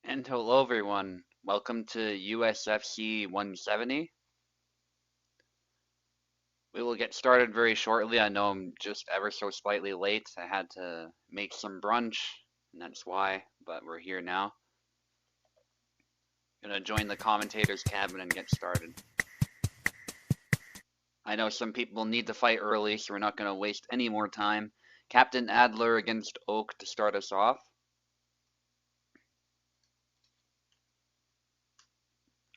And hello everyone, welcome to USFC 170. We will get started very shortly. I know I'm just ever so slightly late. I had to make some brunch, and that's why, but we're here now. Gonna join the commentator's cabin and get started. I know some people need to fight early, so we're not gonna waste any more time. Captain Adler against Oak to start us off.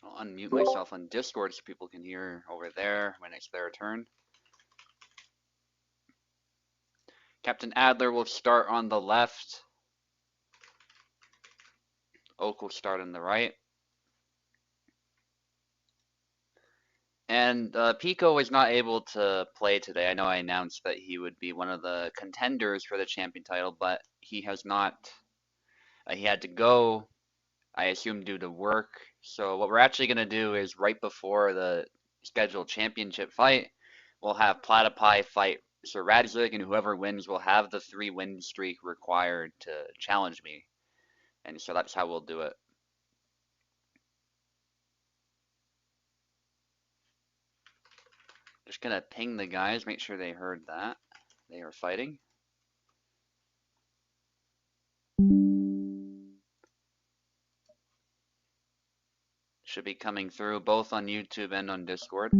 I'll unmute myself on Discord so people can hear over there when it's their turn. Captain Adler will start on the left. Oak will start on the right. And Pico was not able to play today. I know I announced that he would be one of the contenders for the champion title, but he has not. He had to go, I assume, due to work. So what we're actually going to do is right before the scheduled championship fight, we'll have Platypi fight Sir Radzik, and whoever wins will have the 3-win streak required to challenge me. And so that's how we'll do it. Just gonna ping the guys, make sure they heard that. They are fighting. Should be coming through both on YouTube and on Discord.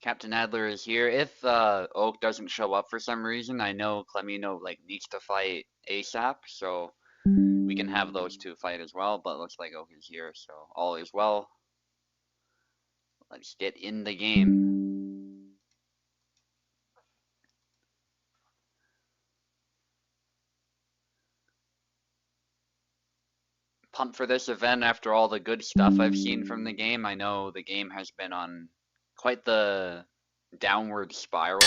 Captain Adler is here. If Oak doesn't show up for some reason, I know Clemino needs to fight ASAP, so we can have those two fight as well, but it looks like Oak is here, so all is well. Let's get in the game. Pumped for this event after all the good stuff I've seen from the game. I know the game has been on quite the downward spiral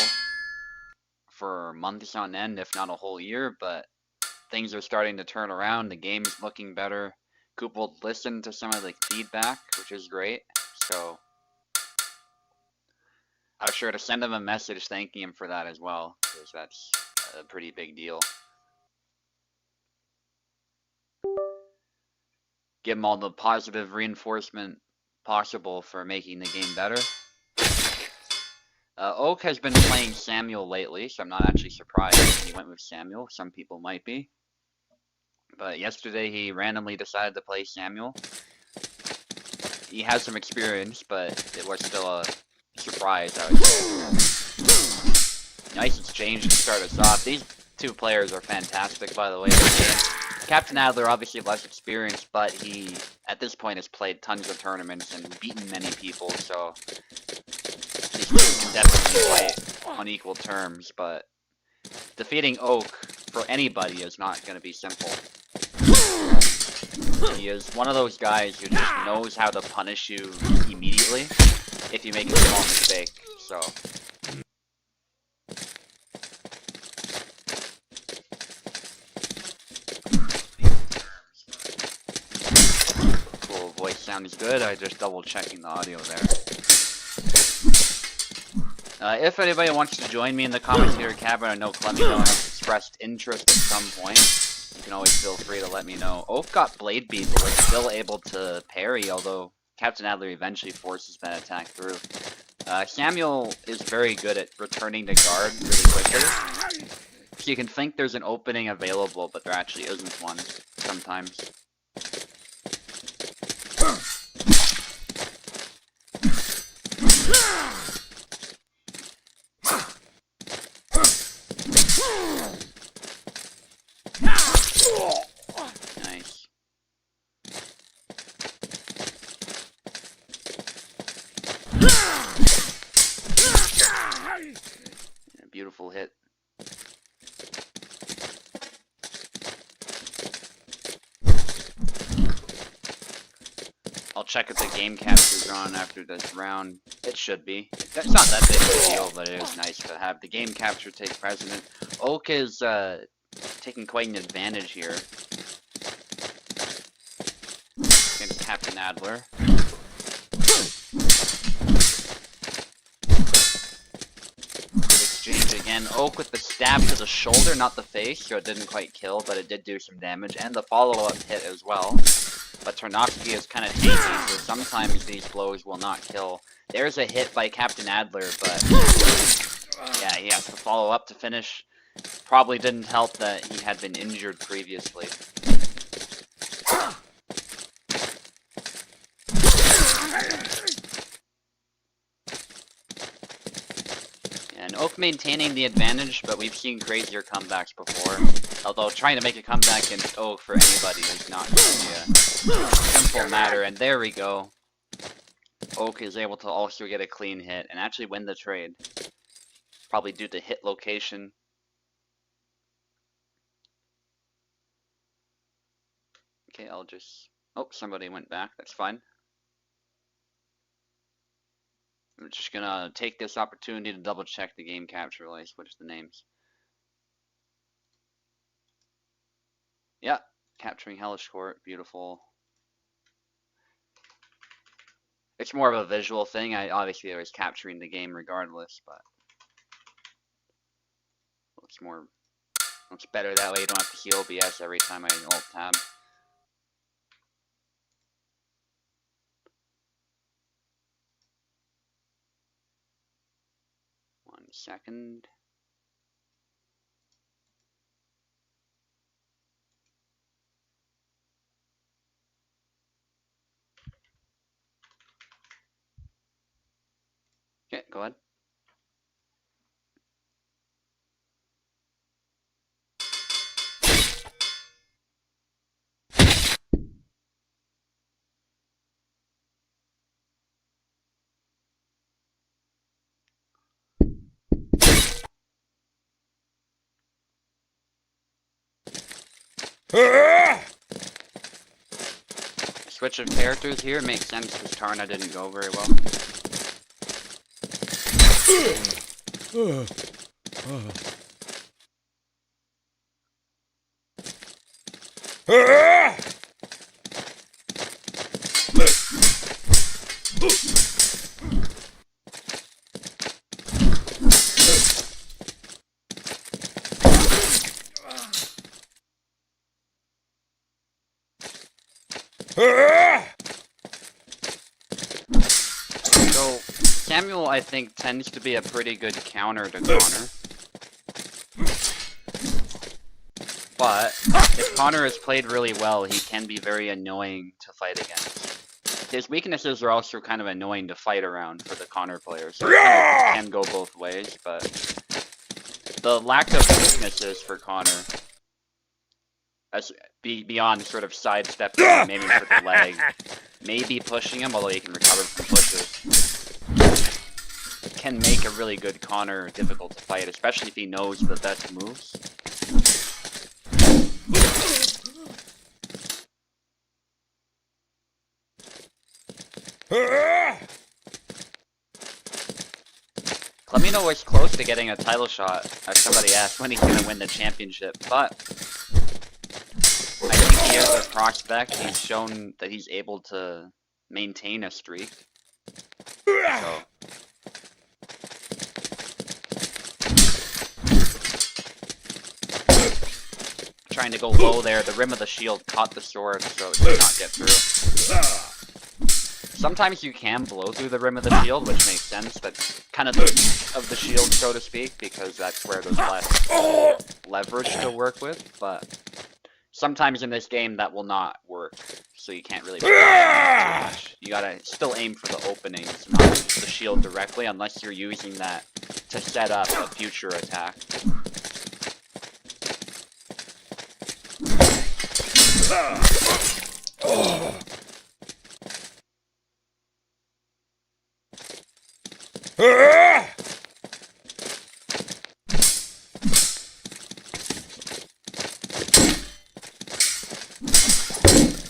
for months on end, if not a whole year, but things are starting to turn around. The game is looking better. Coop will listen to some of the feedback, which is great. So I was sure to send him a message thanking him for that as well, because that's a pretty big deal. Give him all the positive reinforcement possible for making the game better. Oak has been playing Samuel lately, so I'm not actually surprised he went with Samuel. Some people might be. But yesterday he randomly decided to play Samuel. He has some experience, but it was still a surprise, I would say. Nice exchange to start us off. These two players are fantastic, by the way. Captain Adler, obviously less experienced, but he, at this point, has played tons of tournaments and beaten many people, so these two can definitely fight on equal terms, but defeating Oak for anybody is not going to be simple. He is one of those guys who just knows how to punish you immediately if you make a small mistake, so... Cool, voice sound is good, I just double checking the audio there. If anybody wants to join me in the commentator cabin, I know Clemino has expressed interest at some point. You can always feel free to let me know. Oak got Blade Beat, but was still able to parry, although Captain Adler eventually forces that attack through. Samuel is very good at returning to guard really quickly. So you can think there's an opening available, but there actually isn't one sometimes. Nice. Yeah, beautiful hit. I'll check if the game captures are on after this round. It should be. It's not that big of a deal, but it is nice to have the game capture take precedent. Oak is taking quite an advantage here against Captain Adler. Good exchange again. And Oak with the stab to the shoulder, not the face, so it didn't quite kill, but it did do some damage, and the follow-up hit as well. But Tarnowski is kind of tanky, so sometimes these blows will not kill. There's a hit by Captain Adler, but yeah, he has to follow up to finish. Probably didn't help that he had been injured previously. And Oak maintaining the advantage, but we've seen crazier comebacks before. Although trying to make a comeback against Oak for anybody is not going to be a simple matter. And there we go. Oak is able to also get a clean hit and actually win the trade. Probably due to hit location. Okay, I'll just... Oh, somebody went back. That's fine. I'm just gonna take this opportunity to double check the game capture while I switch the names. Yeah, capturing Hellish Quart, beautiful. It's more of a visual thing. Obviously I was capturing the game regardless, but looks better that way. You don't have to see OBS every time I alt tab. One second. Okay, go ahead. Switch of characters here makes sense because Tarna didn't go very well. So, Samuel, I think, tends to be a pretty good counter to Connor. But, if Connor is played really well, he can be very annoying to fight against. His weaknesses are also kind of annoying to fight around for the Connor player, so it can go both ways, but the lack of weaknesses for Connor, beyond sort of sidestepping, maybe with the leg, maybe pushing him, although he can recover from pushes, can make a really good Connor difficult to fight, especially if he knows the best moves. Clemino was close to getting a title shot, as somebody asked when he's going to win the championship, but I think he has a prospect. He's shown that he's able to maintain a streak. So. Trying to go low there, the rim of the shield caught the sword, so it did not get through. Sometimes you can blow through the rim of the shield, which makes sense. That's kind of the peak of the shield, so to speak, because that's where there's less leverage to work with, but sometimes in this game that will not work, so you can't really too much. You gotta still aim for the openings, not the shield directly, unless you're using that to set up a future attack.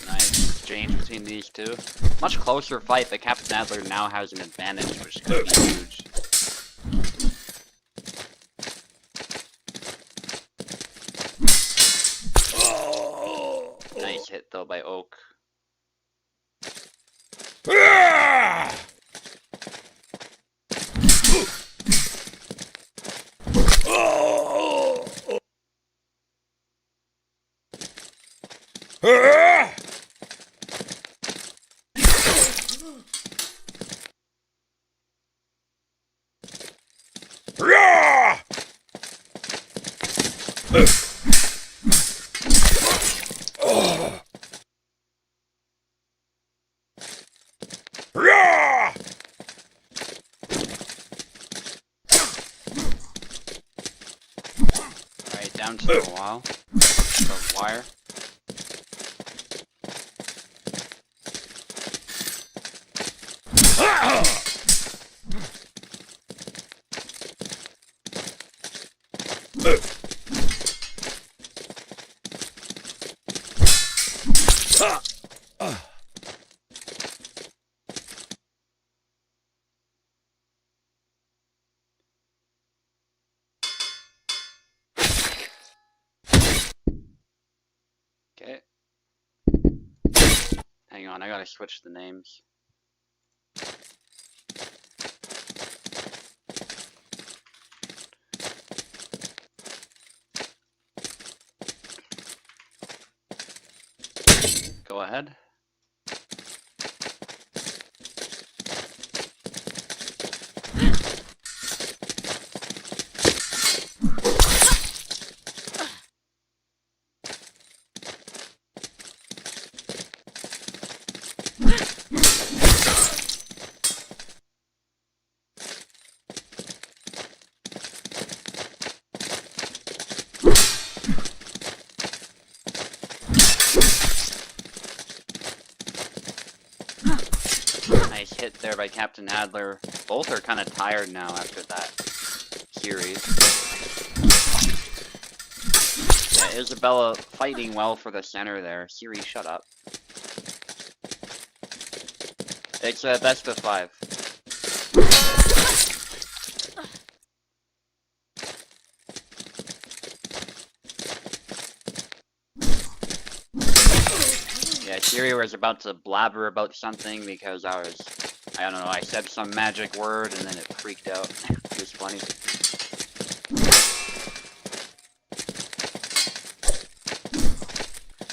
Nice exchange between these two. Much closer fight, but Captain Adler now has an advantage, which could be huge. Nice hit though by Oak. Alright, down to the wall. The wire. Okay. Hang on, I gotta switch the names. Go ahead. Nice hit there by Captain Adler. Both are kind of tired now after that series. Yeah, Isabella fighting well for the center there. Siri, shut up. It's a best of 5. Yeah, Siri was about to blabber about something because I don't know, I said some magic word and then it freaked out. It was funny.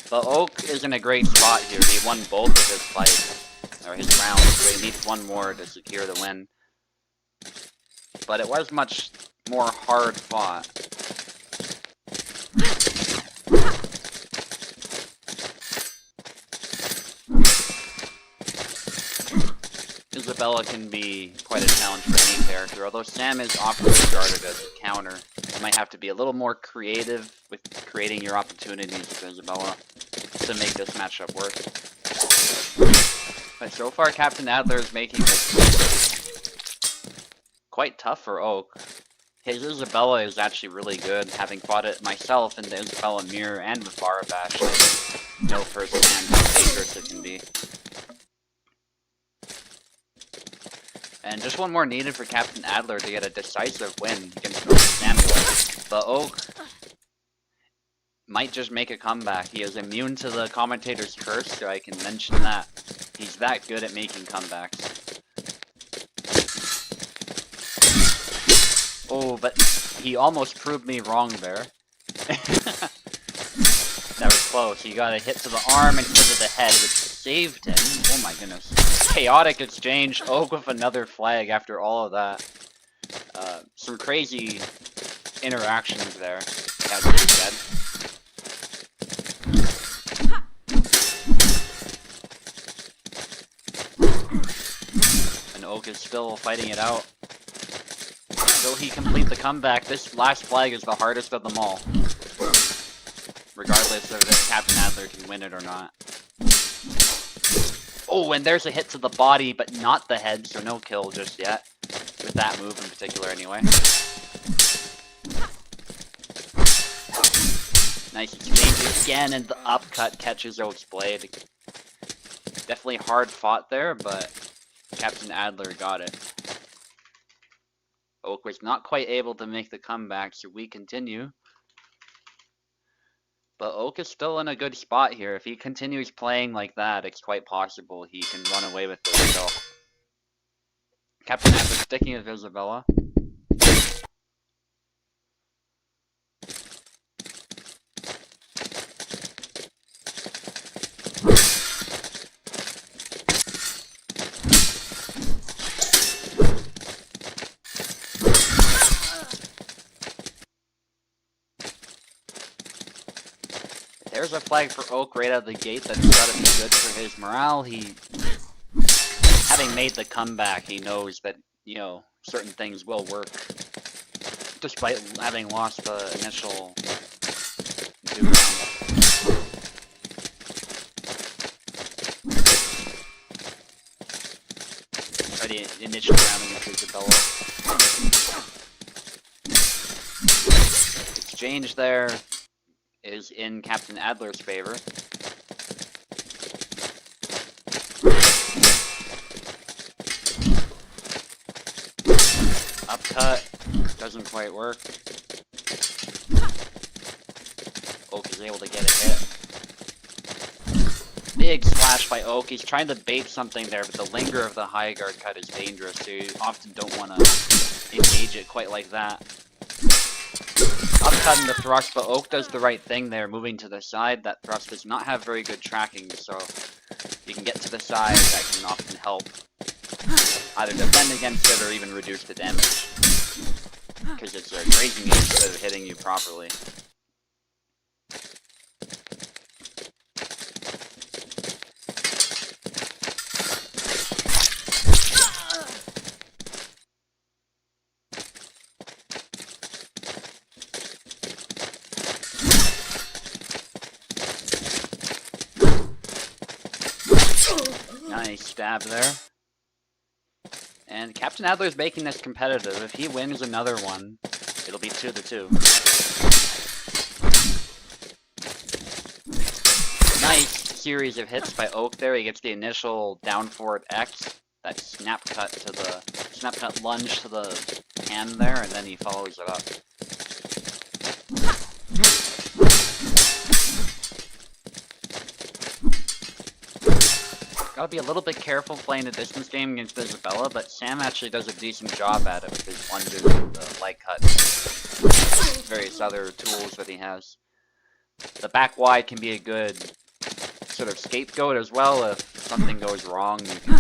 But Oak is in a great spot here. He won both of his fights, or his rounds, so he needs one more to secure the win. But it was much more hard fought. Isabella can be quite a challenge for any character, although Sam is often regarded as a counter. You might have to be a little more creative with creating your opportunities with Isabella to make this matchup work. But so far, Captain Adler is making it quite tough for Oak. His Isabella is actually really good, having fought it myself in the Isabella Mirror and with Barabash. I know firsthand how dangerous it can be. And just one more needed for Captain Adler to get a decisive win against Oak Samuel. But Oak might just make a comeback. He is immune to the commentator's curse, so I can mention that. He's that good at making comebacks. Oh, but he almost proved me wrong there. That was close. He got a hit to the arm and hit to the head, which saved him. Oh my goodness. Chaotic exchange. Oak with another flag after all of that. Some crazy interactions there, as you said. And Oak is still fighting it out. Will he complete the comeback? This last flag is the hardest of them all. Regardless of if Captain Adler can win it or not. Oh, and there's a hit to the body, but not the head, so no kill just yet. With that move in particular, anyway. Nice exchange again, and the upcut catches Oak's blade. Definitely hard fought there, but Captain Adler got it. Oak was not quite able to make the comeback, so we continue. But Oak is still in a good spot here. If he continues playing like that, it's quite possible he can run away with this still. Captain Adler sticking with Isabella. There's a flag for Oak right out of the gate. That's gotta be good for his morale. Having made the comeback, he knows that, you know, certain things will work. Despite having lost the initial duel. Or the initial round against Isabella. Exchange there is in Captain Adler's favor. Upcut doesn't quite work. Oak is able to get a hit. Big slash by Oak. He's trying to bait something there, but the linger of the high guard cut is dangerous, so you often don't want to engage it quite like that. Upcutting the thrust, but Oak does the right thing there, moving to the side. That thrust does not have very good tracking, so you can get to the side. That can often help either defend against it or even reduce the damage, because it's grazing you instead of hitting you properly. Nice stab there. And Captain Adler's making this competitive. If he wins another one, it'll be 2-2. Nice series of hits by Oak there. He gets the initial down forward X, that snap cut lunge to the hand there, and then he follows it up. Gotta be a little bit careful playing a distance game against Isabella, but Sam actually does a decent job at it with his lunges and the light cut, various other tools that he has. The back wide can be a good sort of scapegoat as well. If something goes wrong, you can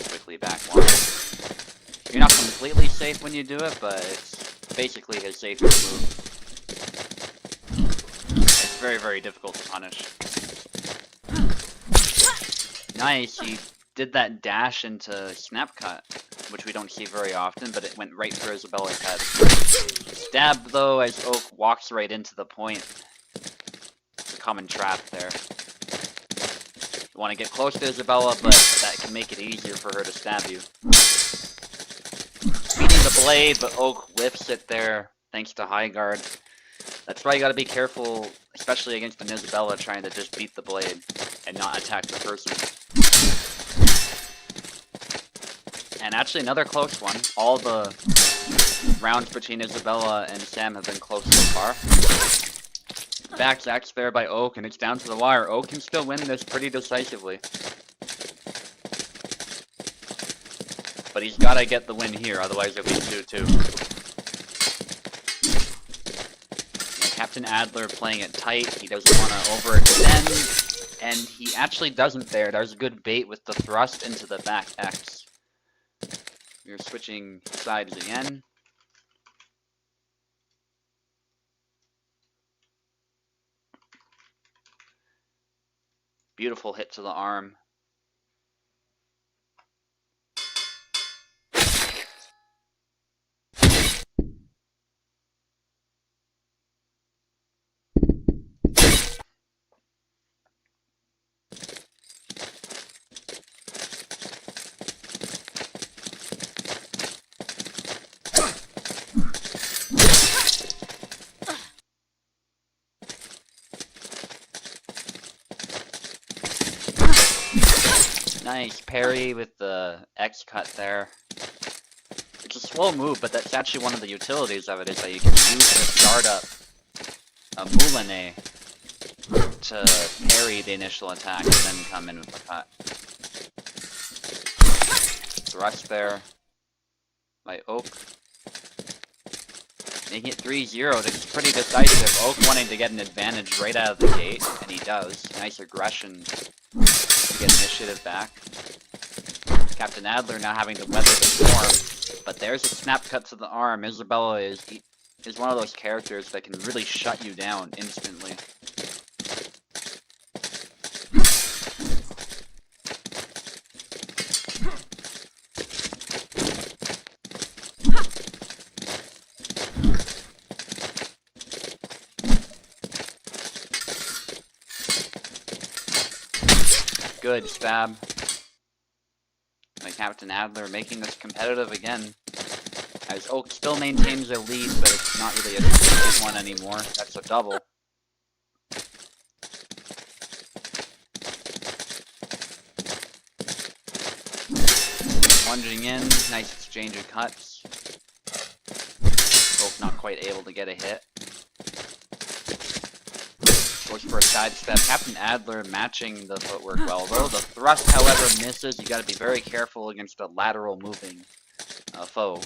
quickly back wide. You're not completely safe when you do it, but it's basically his safest move. It's very, very difficult to punish. Nice, he did that dash into snap cut, which we don't see very often, but it went right through Isabella's head. Stab though, as Oak walks right into the point. It's a common trap there. You want to get close to Isabella, but that can make it easier for her to stab you. Beating the blade, but Oak whiffs it there, thanks to high guard. That's why you gotta be careful, especially against an Isabella, trying to just beat the blade and not attack the person. And actually another close one. All the rounds between Isabella and Sam have been close so far. Back X there by Oak, and it's down to the wire. Oak can still win this pretty decisively. But he's gotta get the win here, otherwise it'll be 2-2. Captain Adler playing it tight. He doesn't want to overextend, and he actually doesn't there. There's a good bait with the thrust into the back X. We're switching sides again. Beautiful hit to the arm. Nice parry with the X cut there. It's a slow move, but that's actually one of the utilities of it, is that you can use the startup Moulinet to parry the initial attack and then come in with the cut. Thrust there by Oak. Making it 3-0, it's pretty decisive. Oak wanting to get an advantage right out of the gate, and he does. Nice aggression to get initiative back. Captain Adler now having to weather the storm, but there's a snap cut to the arm. Isabella is one of those characters that can really shut you down instantly. good. Stab. By Captain Adler making this competitive again. As Oak still maintains a lead, but it's not really a big one anymore. That's a double. Lunging in, nice exchange of cuts. Oak not quite able to get a hit. Goes for a sidestep. Captain Adler matching the footwork well. Although the thrust, however, misses, you gotta be very careful against a lateral moving foe.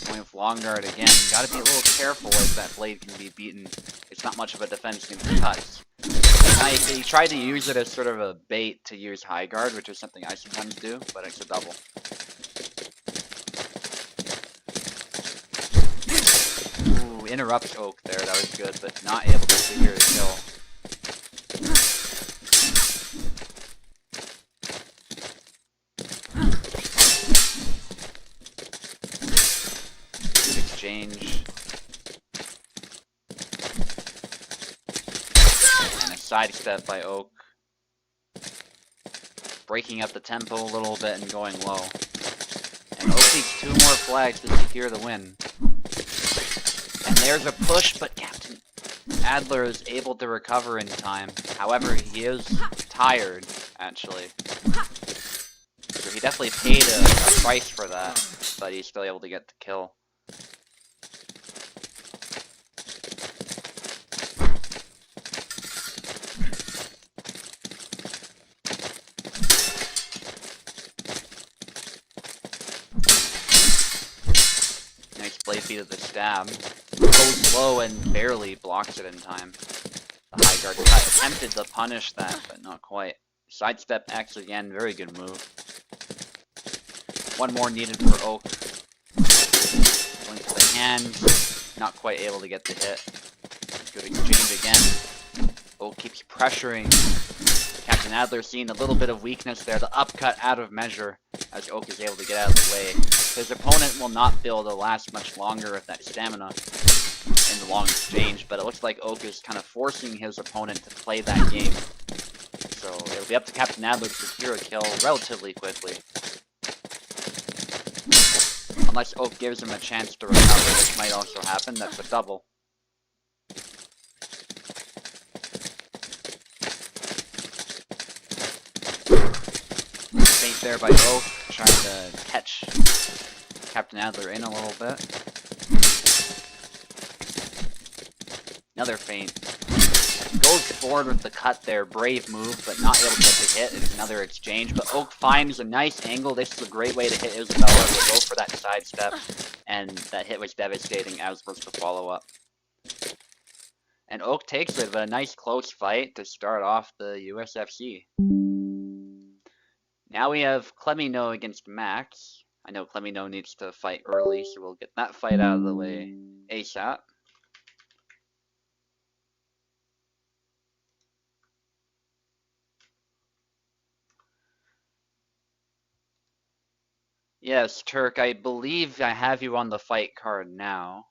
Going with long guard again. Gotta be a little careful as that blade can be beaten. It's not much of a defense against the cuts. He tried to use it as sort of a bait to use high guard, which is something I sometimes do, but it's a double. Ooh, interrupts Oak there, that was good, but not able to secure the kill. Good exchange. And a sidestep by Oak. Breaking up the tempo a little bit and going low. And Oak needs 2 more flags to secure the win. And there's a push, but Captain Adler is able to recover in time. However, he is tired, actually. So he definitely paid a price for that, but he's still able to get the kill. Nice blade beat of the stab. Goes low and barely blocks it in time. The high guard cut attempted to punish that, but not quite. Sidestep X again, very good move. 1 more needed for Oak. Going to the hand, not quite able to get the hit. Good exchange again. Oak keeps pressuring. Captain Adler seeing a little bit of weakness there. The upcut out of measure as Oak is able to get out of the way. His opponent will not be able to last much longer with that stamina in the long exchange, but it looks like Oak is kind of forcing his opponent to play that game. So it'll be up to Captain Adler to secure a kill relatively quickly. Unless Oak gives him a chance to recover, which might also happen. That's a double. Feint there by Oak, trying to catch Captain Adler in a little bit. Another feint. Goes forward with the cut there, brave move, but not able to get the hit. It's another exchange, but Oak finds a nice angle. This is a great way to hit Isabella. We'll go for that sidestep, and that hit was devastating, as was the follow-up. And Oak takes it, but a nice close fight to start off the USFC. Now we have Clemino against Max. I know Clemino needs to fight early, so we'll get that fight out of the way ASAP. Yes, Turk, I believe I have you on the fight card now.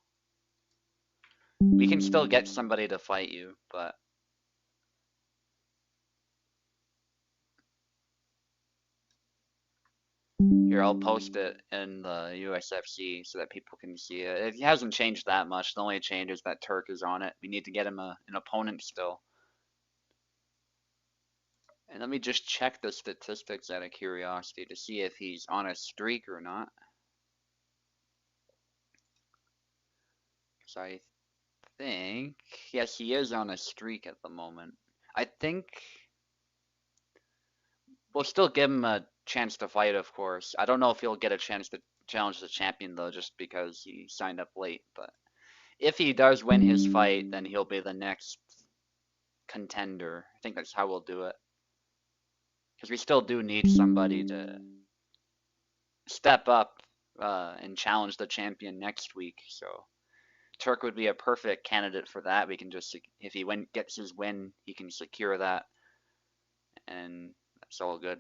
We can still get somebody to fight you, but... Here, I'll post it in the USFC so that people can see it. It hasn't changed that much. The only change is that Turk is on it. We need to get him an opponent still. And let me just check the statistics out of curiosity to see if he's on a streak or not. Because I think... Yes, he is on a streak at the moment. I think... We'll still give him a chance to fight, of course. I don't know if he'll get a chance to challenge the champion, though, just because he signed up late. But if he does win his fight, then he'll be the next contender. I think that's how we'll do it. Because we still do need somebody to step up and challenge the champion next week. So Turk would be a perfect candidate for that. We can just, if he gets his win, he can secure that. And that's all good.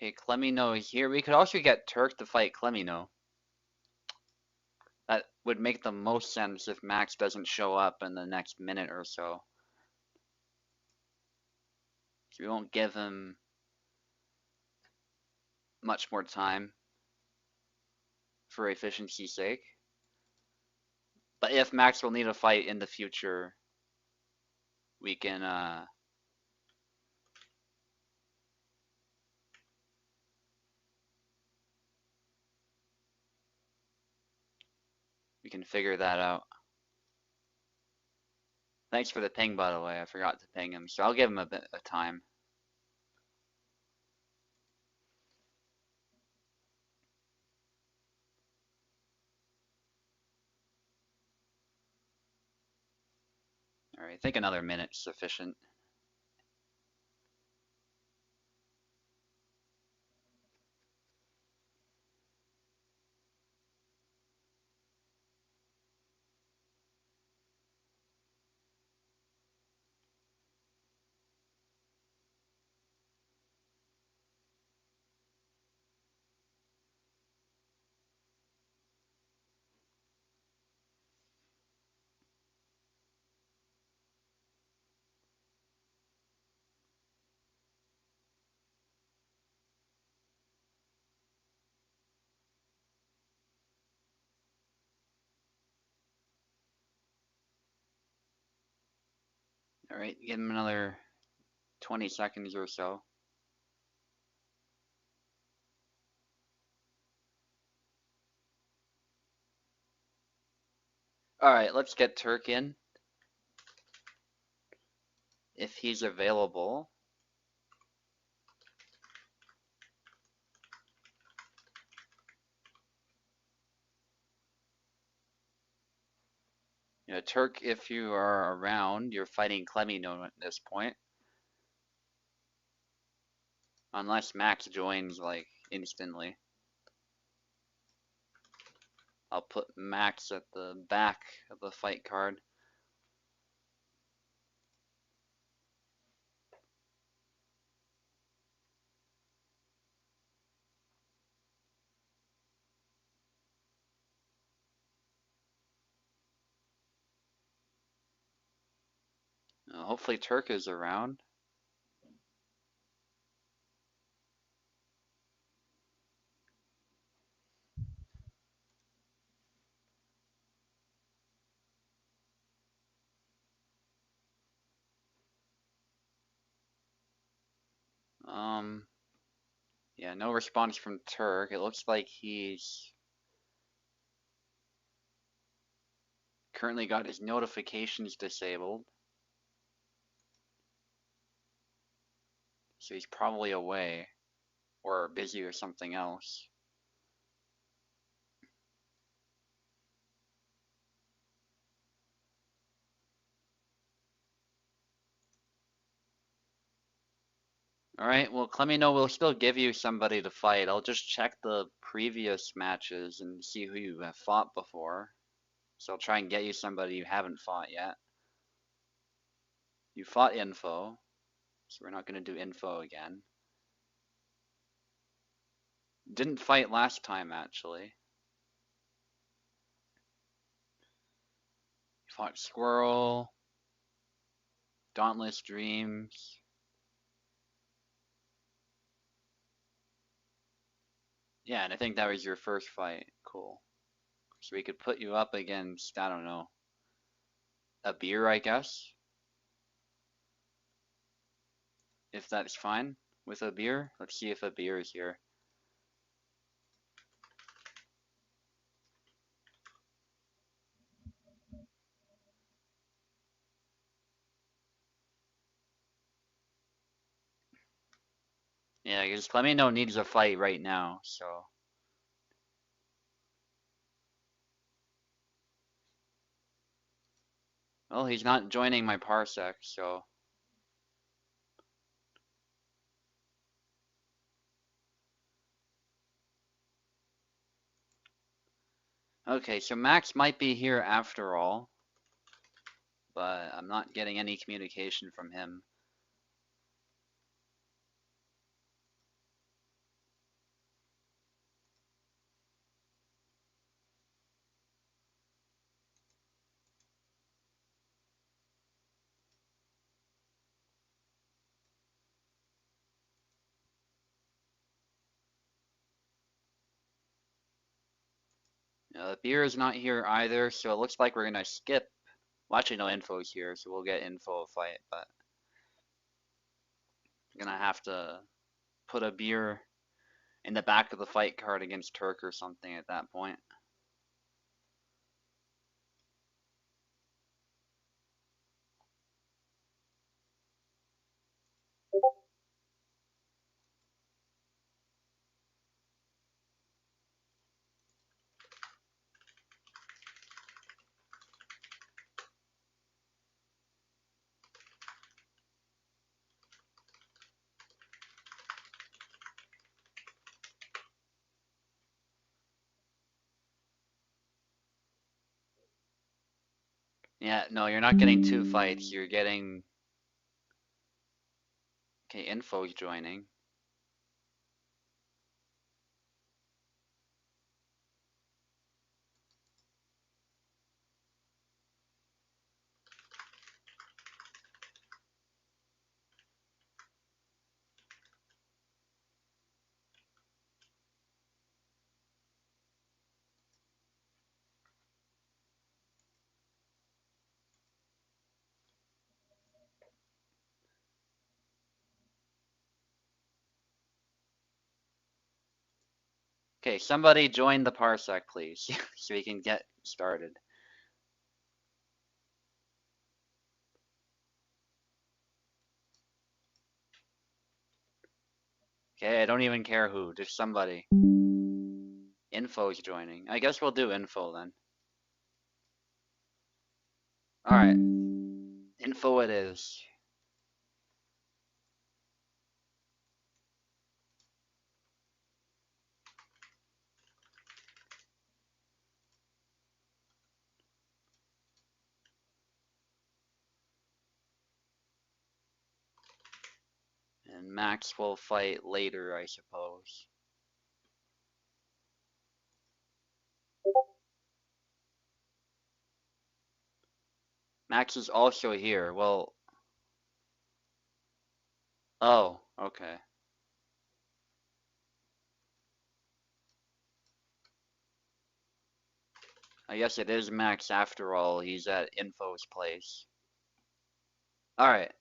Okay, Clemino is here. We could also get Turk to fight Clemino. That would make the most sense if Max doesn't show up in the next minute or so. So we won't give him much more time for efficiency's sake. But if Max will need a fight in the future, we can figure that out. Thanks for the ping, by the way. I forgot to ping him, so I'll give him a bit of time. All right, I think another minute's sufficient. All right, give him another 20 seconds or so. All right, let's get Turk in. If he's available. You know, Turk, if you are around, you're fighting Clemino at this point. Unless Max joins, like, instantly. I'll put Max at the back of the fight card. Hopefully Turk is around. Yeah, no response from Turk. It looks like he's currently got his notifications disabled. So he's probably away or busy or something else. Alright, well, Clemino will still give you somebody to fight. I'll just check the previous matches and see who you have fought before. So I'll try and get you somebody you haven't fought yet. You fought Info, so we're not going to do Info again. Didn't fight last time, actually. Fought Squirrel, Dauntless Dreams. Yeah, and I think that was your first fight. Cool. So we could put you up against, I don't know, a beer, I guess. If that's fine with a beer. Let's see if a beer is here. Yeah, because Clemino needs a fight right now, so. Well, he's not joining my parsec, so. Okay, so Max might be here after all, but I'm not getting any communication from him. beer is not here either, so it looks like we're gonna skip. Well, actually, no info's here, so we'll get info fight, but I'm gonna have to put a beer in the back of the fight card against Turk or something at that point. Yeah, no, you're not getting 2 fights. You're getting... Okay, info's joining. Okay, somebody join the parsec, please, so we can get started. Okay, I don't even care who, just somebody. Info's joining. I guess we'll do info then. Alright, info it is. And Max will fight later, I suppose. Max is also here. Well... Oh, okay. I guess it is Max after all. He's at Info's place. Alright,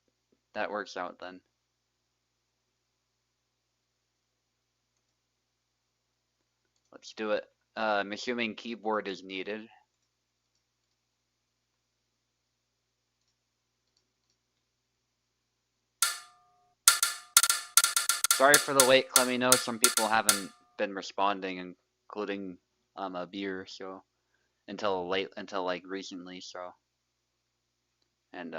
that works out then. Let's do it. I'm assuming keyboard is needed. Sorry for the wait, let me know. Some people haven't been responding, including a beer, so until like recently, so. And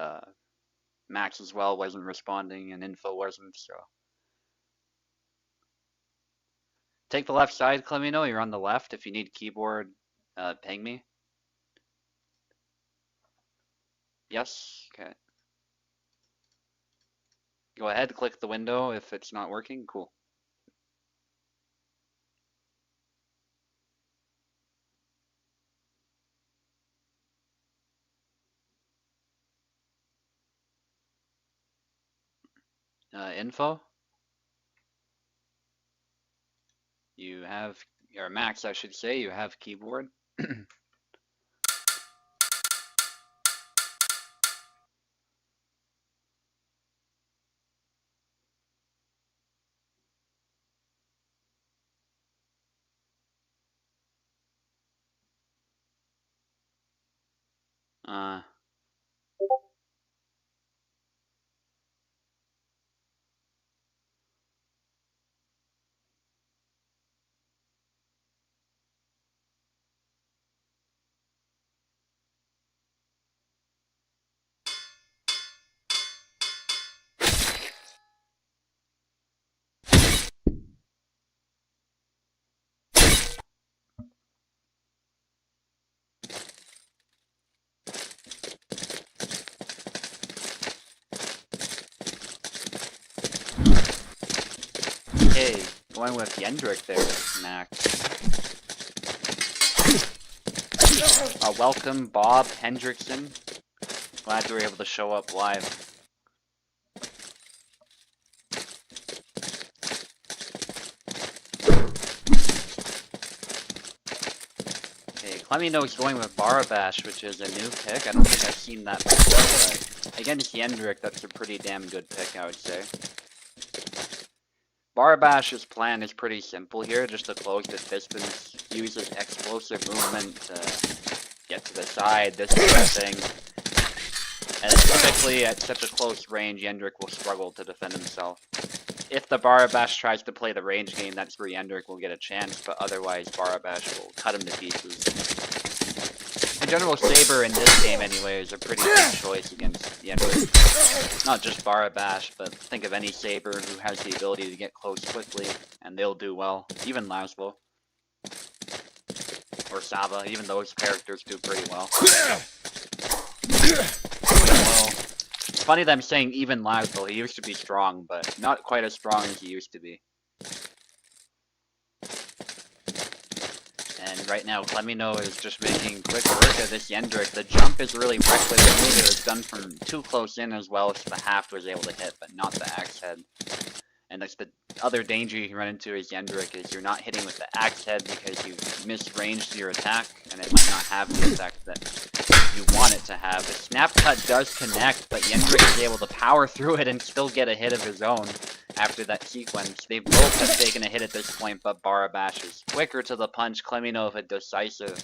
Max as well wasn't responding and info wasn't, so. Take the left side, Clemino, you're on the left. If you need keyboard, ping me. Yes, okay. Go ahead, click the window if it's not working, cool. Info. You have, or Max I should say, you have keyboard. uh, Hey, going with Yendrick there, Max. Welcome, Bob Hendrickson. Glad you were able to show up live. Okay, Clemino's going with Barabash, which is a new pick. I don't think I've seen that before, but against Yendrick, that's a pretty damn good pick, I would say. Barabash's plan is pretty simple here, just to close the distance, use his explosive movement to get to the side, this sort of thing. And typically, at such a close range, Yendrick will struggle to defend himself. If the Barabash tries to play the range game, that's where Yendrick will get a chance, but otherwise Barabash will cut him to pieces. In general, Saber in this game anyway is a pretty good choice against Yendrick. Not just Barabash, but think of any Saber who has the ability to get close quickly, and they'll do well. Even Laszlo. Or Saba, even those characters do pretty well. It's funny that I'm saying even Laszlo. He used to be strong, but not quite as strong as he used to be. And right now, Clemino is just making quick work of this Yendrick. The jump is really reckless. The move is done from too close in as well, so the half was able to hit, but not the axe head. And that's the other danger you can run into as Yendrick, is you're not hitting with the axe head because you misranged your attack, and it might not have the effect that you want it to have. The snap cut does connect, but Yendrick is able to power through it and still get a hit of his own after that sequence. They both have taken a hit at this point, but Barabash is quicker to the punch. Clemino with a decisive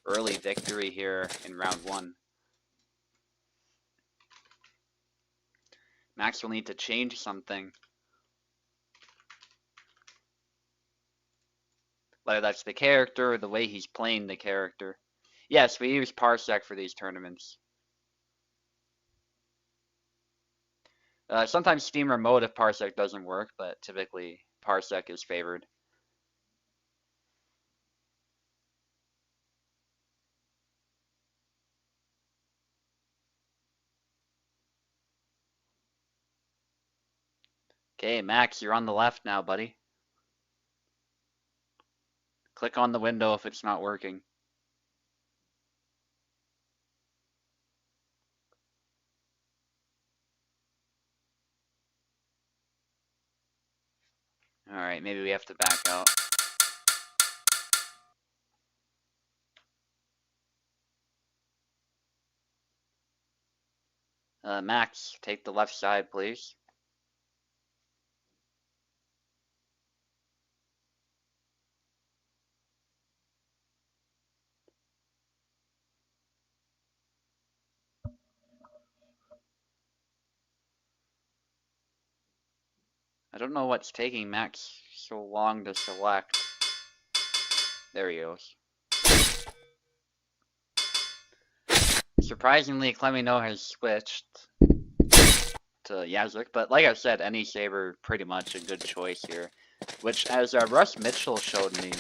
early victory here in round 1. Max will need to change something. Whether that's the character or the way he's playing the character. Yes, we use Parsec for these tournaments. Sometimes Steam Remote if Parsec doesn't work, but typically Parsec is favored. Okay, Max, you're on the left now, buddy. Click on the window if it's not working. Alright, maybe we have to back out. Max, take the left side, please. I don't know what's taking Max so long to select. There he goes. Surprisingly, Clemino has switched to Yazuk, but like I said, any Saber pretty much a good choice here. Which, as Russ Mitchell showed me,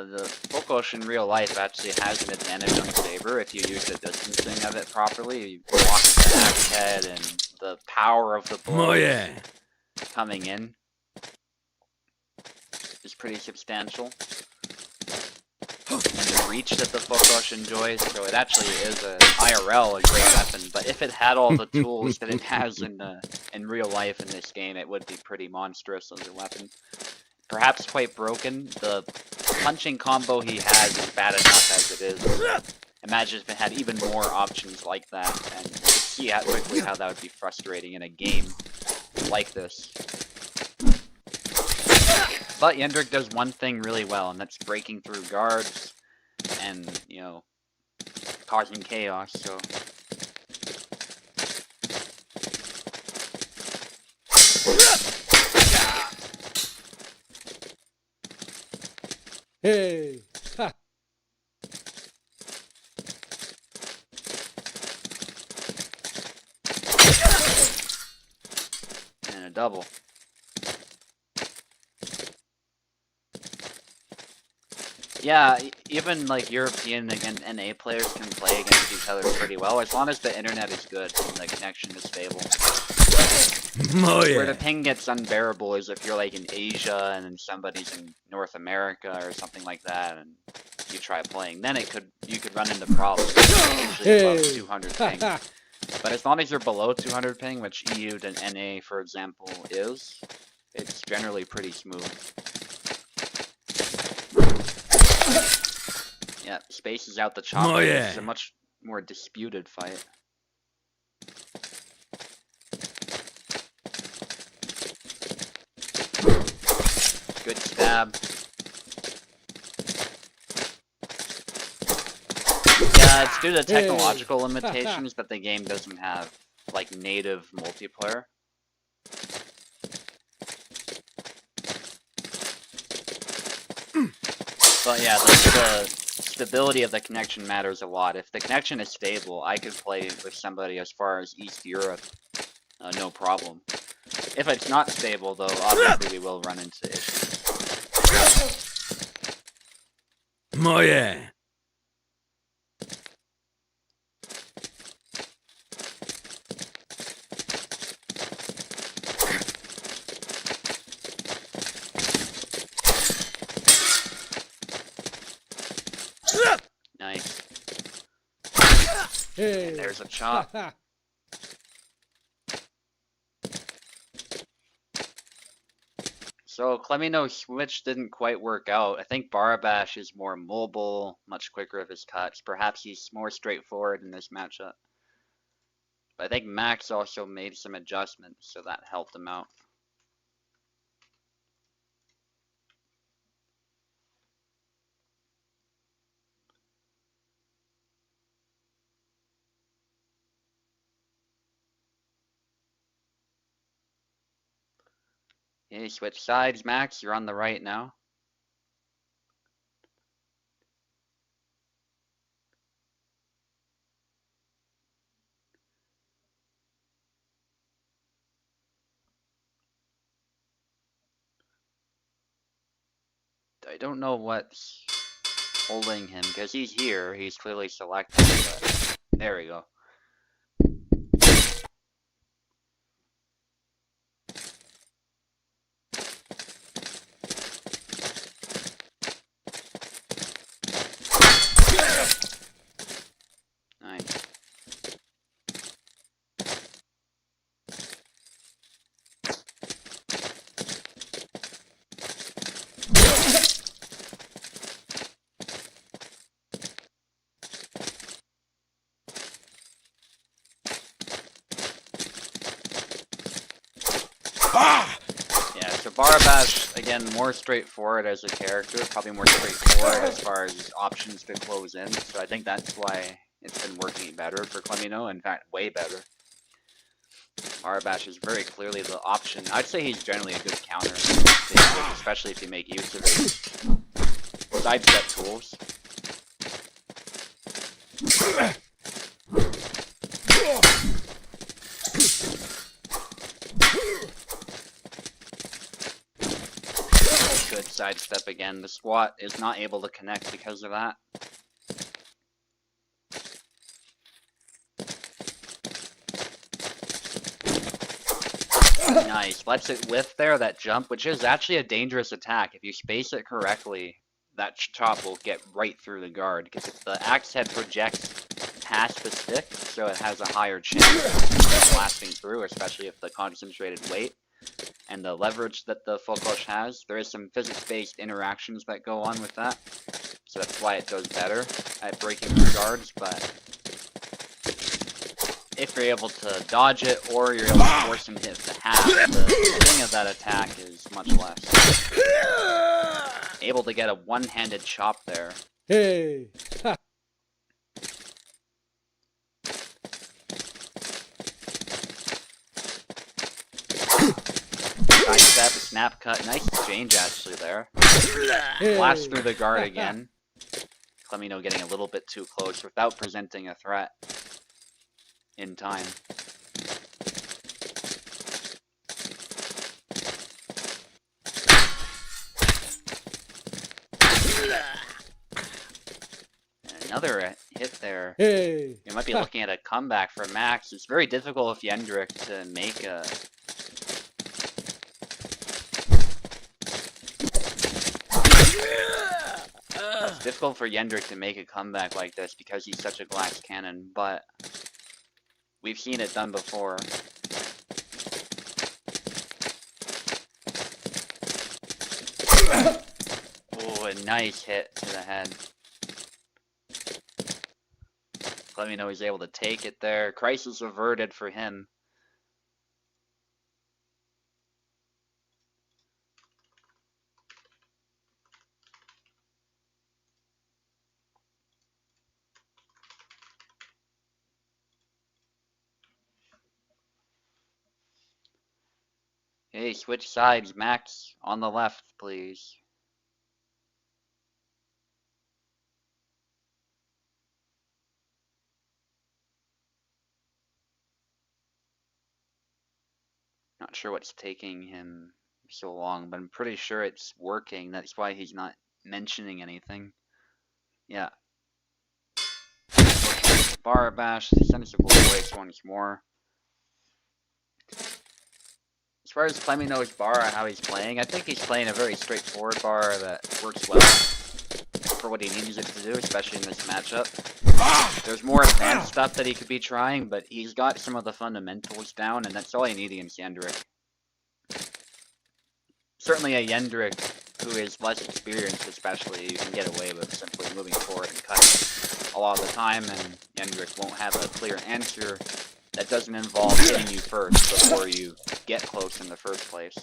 the Fokosh in real life actually has an advantage on Saber if you use the distancing of it properly. You block the axe head and the power of the blow coming in is pretty substantial. And the reach that the Fokosh enjoys, so it actually is a IRL a great weapon, but if it had all the tools that it has in real life in this game, it would be pretty monstrous as a weapon. Perhaps quite broken. The punching combo he has is bad enough as it is. Imagine if it had even more options like that, and you could see how quickly how that would be frustrating in a game like this. But Yendrick does one thing really well, and that's breaking through guards and, you know, causing chaos, so... Hey! Ha! And a double. Yeah, even like European and NA players can play against each other pretty well, as long as the internet is good and the connection is stable. Oh, yeah. Where the ping gets unbearable is if you're like in Asia and then somebody's in North America or something like that, and you try playing. Then you could run into problems. Usually above 200 ping. But as long as you're below 200 ping, which EU to NA, for example, is, it's generally pretty smooth. Yeah, spaces out the chopper. Oh, yeah. This is a much more disputed fight. Good stab. Yeah, it's due to technological limitations that the game doesn't have, like, native multiplayer. But yeah, the stability of the connection matters a lot. If the connection is stable, I could play with somebody as far as East Europe, no problem. If it's not stable, though, obviously we will run into issues. Oh yeah. Nice. Hey. And there's a chop. So Clemino switch didn't quite work out. I think Barabash is more mobile, much quicker with his cuts. Perhaps he's more straightforward in this matchup. But I think Max also made some adjustments, so that helped him out. Okay, switch sides, Max. You're on the right now. I don't know what's holding him, because he's here. He's clearly selected, but there we go. Nice. Yeah, so Barabash, again, more straightforward as a character, probably more straightforward as far as options to close in, so I think that's why it's been working better for Clemino, in fact, way better. Barabash is very clearly the option. I'd say he's generally a good counter, especially if you make use of his sidestep tools. Good sidestep again. The squat is not able to connect because of that. Nice. Lets it whiff there, that jump, which is actually a dangerous attack. If you space it correctly, that chop will get right through the guard, because if the axe head projects past the stick, so it has a higher chance of blasting through, especially if the concentrated weight and the leverage that the full clutch has. There is some physics-based interactions that go on with that, so that's why it does better at breaking through guards, but if you're able to dodge it, or you're able to force him to hit the half, the thing of that attack is much less. Able to get a one-handed chop there. Hey. Sidestep, snap cut, nice exchange actually there. Hey. Blast through the guard again. Clemino getting a little bit too close without presenting a threat in time. And another hit there. Hey. You might be looking at a comeback for Max. It's very difficult with Yendrick to make a... It's difficult for Yendrick to make a comeback like this because he's such a glass cannon, but We've seen it done before. Oh, a nice hit to the head. Let me know he's able to take it there. Crisis averted for him. Hey, switch sides. Max on the left, please. Not sure what's taking him so long, but I'm pretty sure it's working. That's why he's not mentioning anything. Yeah. Bar bash, sensible voice once more. As far as Clemino's bar, how he's playing, I think he's playing a very straightforward bar that works well for what he needs it to do, especially in this matchup. There's more advanced stuff that he could be trying, but he's got some of the fundamentals down, and that's all I need against Yendrick. Certainly a Yendrick who is less experienced, especially, you can get away with simply moving forward and cutting a lot of the time, and Yendrick won't have a clear answer that doesn't involve hitting you first before you get close in the first place.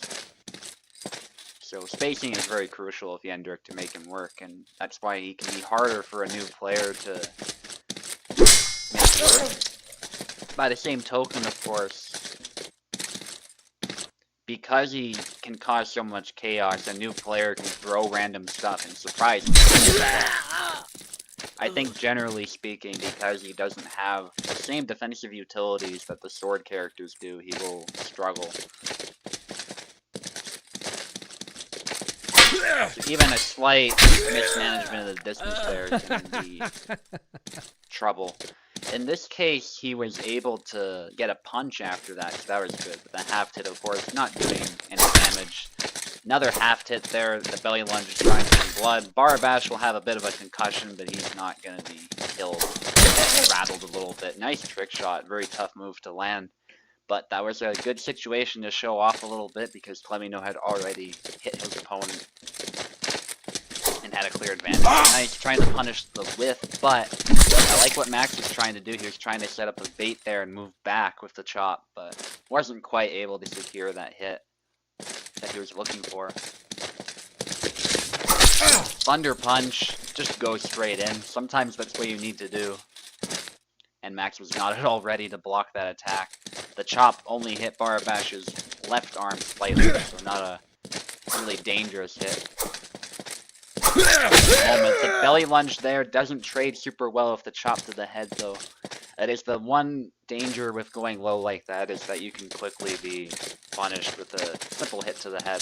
So spacing is very crucial of Yendrick to make him work, and that's why he can be harder for a new player to make work. By the same token, of course, because he can cause so much chaos, a new player can throw random stuff and surprise him. I think generally speaking, because he doesn't have the same defensive utilities that the sword characters do, he will struggle. So even a slight mismanagement of the distance there can be trouble. In this case, he was able to get a punch after that, so that was good. But the half hit, of course, not doing any damage. Another half hit there, the belly lunge is drawing some blood. Barabash will have a bit of a concussion, but he's not going to be killed. Rattled a little bit. Nice trick shot, very tough move to land. But that was a good situation to show off a little bit because Clemino had already hit his opponent and had a clear advantage. Nice, trying to punish the width, but I like what Max was trying to do. He was trying to set up a bait there and move back with the chop, but wasn't quite able to secure that hit that he was looking for. Thunder Punch, just go straight in. Sometimes that's what you need to do. And Max was not at all ready to block that attack. The chop only hit Barabash's left arm slightly, so not a really dangerous hit. The belly lunge there doesn't trade super well with the chop to the head, though. That is the one danger with going low like that, is that you can quickly be punished with a simple hit to the head.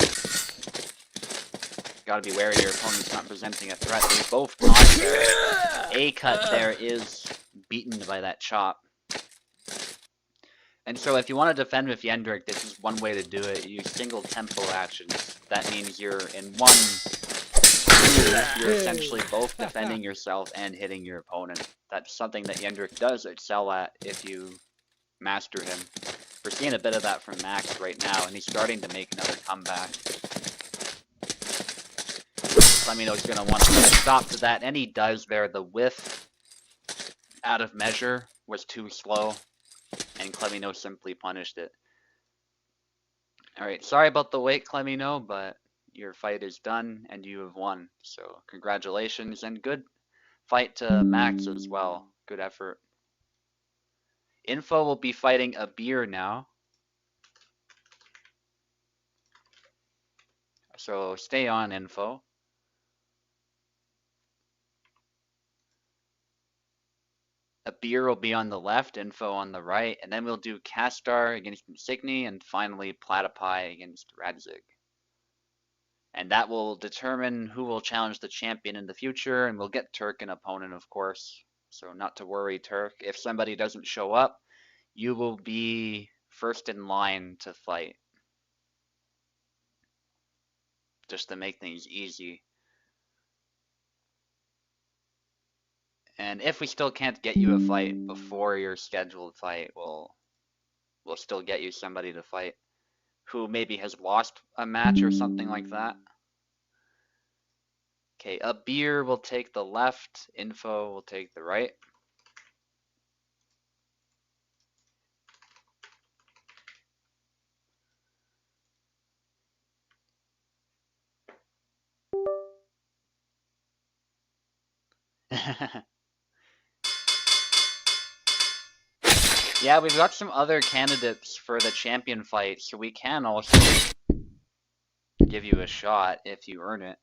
Gotta be wary your opponent's not presenting a threat. They both taunt there. A cut there is beaten by that chop. And so if you want to defend with Yendrick, this is one way to do it. You use single tempo actions. That means you're in one move, you're essentially both defending yourself and hitting your opponent. That's something that Yendrick does excel at if you master him. We're seeing a bit of that from Max right now, and he's starting to make another comeback. Clemino's going to want to put a stop to that, and he does there. The width out of measure was too slow, and Clemino simply punished it. Alright, sorry about the wait, Clemino, but your fight is done, and you have won. So, congratulations, and good fight to Max as well. Good effort. Info will be fighting a beer now. So, stay on, Info. A beer will be on the left, Info on the right, and then we'll do Castar against Insigny, and finally Platypi against Radzig. And that will determine who will challenge the champion in the future, and we'll get Turk an opponent, of course. So not to worry, Turk. If somebody doesn't show up, you will be first in line to fight. Just to make things easy. And if we still can't get you a fight before your scheduled fight, we'll still get you somebody to fight who maybe has lost a match or something like that. Okay, a beer will take the left, info will take the right. Yeah, we've got some other candidates for the champion fight, so we can also give you a shot if you earn it.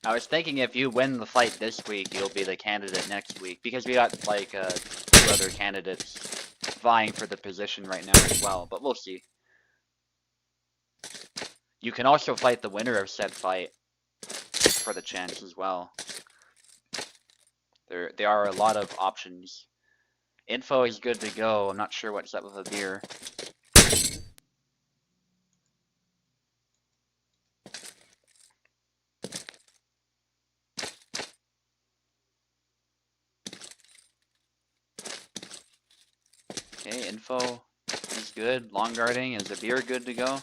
I was thinking if you win the fight this week, you'll be the candidate next week, because we got like 2 other candidates vying for the position right now as well, but we'll see. You can also fight the winner of said fight for the chance as well. There are a lot of options. Info is good to go. I'm not sure what's up with a beer. Okay, info is good. Long guarding, is the beer good to go?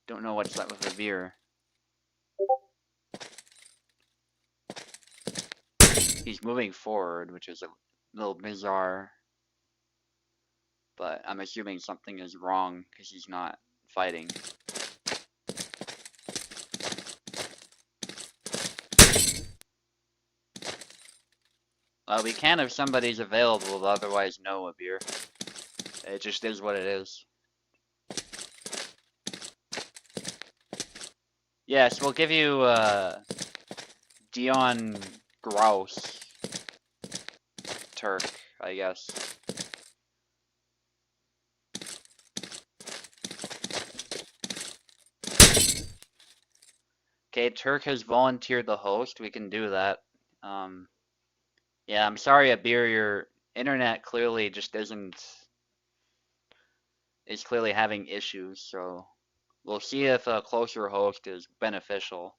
Don't know what's up with the beer. He's moving forward, which is a little bizarre. But I'm assuming something is wrong because he's not fighting. We can if somebody's available, but otherwise no, a beer. It just is what it is. Yes, we'll give you Dion Grouse Turk, I guess. Okay, Turk has volunteered the host. We can do that. Yeah, I'm sorry, Abir, your internet clearly just is clearly having issues, so we'll see if a closer host is beneficial.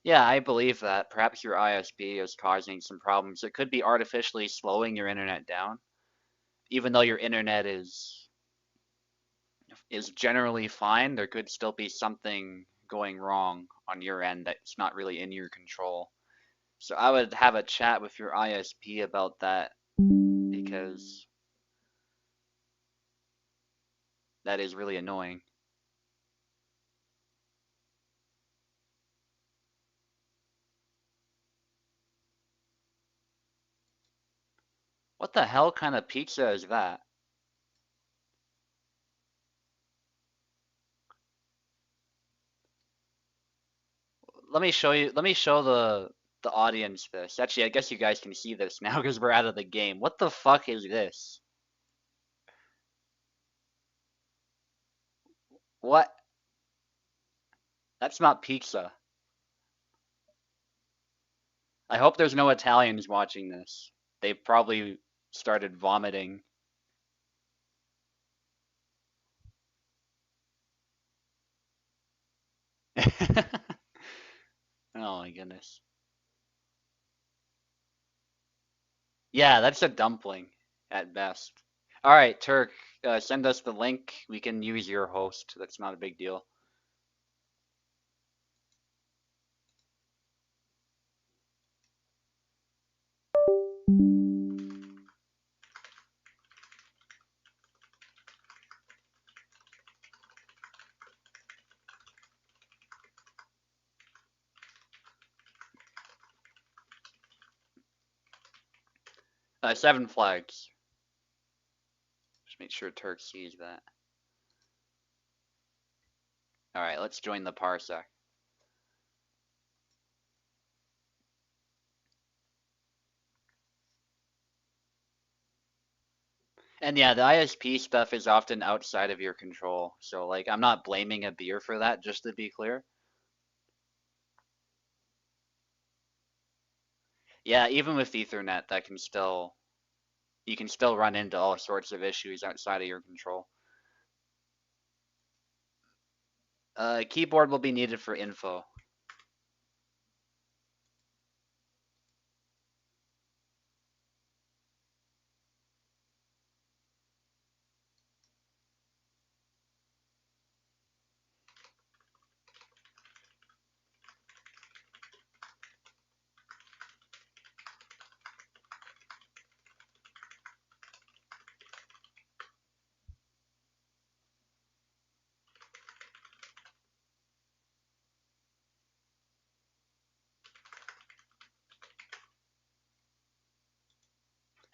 Yeah, I believe that. Perhaps your ISP is causing some problems. It could be artificially slowing your internet down. Even though your internet is generally fine, there could still be something going wrong on your end that's not really in your control. So I would have a chat with your ISP about that because that is really annoying. What the hell kind of pizza is that? Let me show the audience this. Actually, I guess you guys can see this now because we're out of the game. What the fuck is this? What? That's not pizza. I hope there's no Italians watching this. They probably started vomiting. Oh my goodness. Yeah, that's a dumpling at best. All right, Turk, send us the link. We can use your host. That's not a big deal. 7 flags. Just make sure Turk sees that. All right, let's join the parsec. And yeah, the ISP stuff is often outside of your control. So like, I'm not blaming a beer for that, just to be clear. Yeah, even with Ethernet, you can still run into all sorts of issues outside of your control. Keyboard will be needed for info.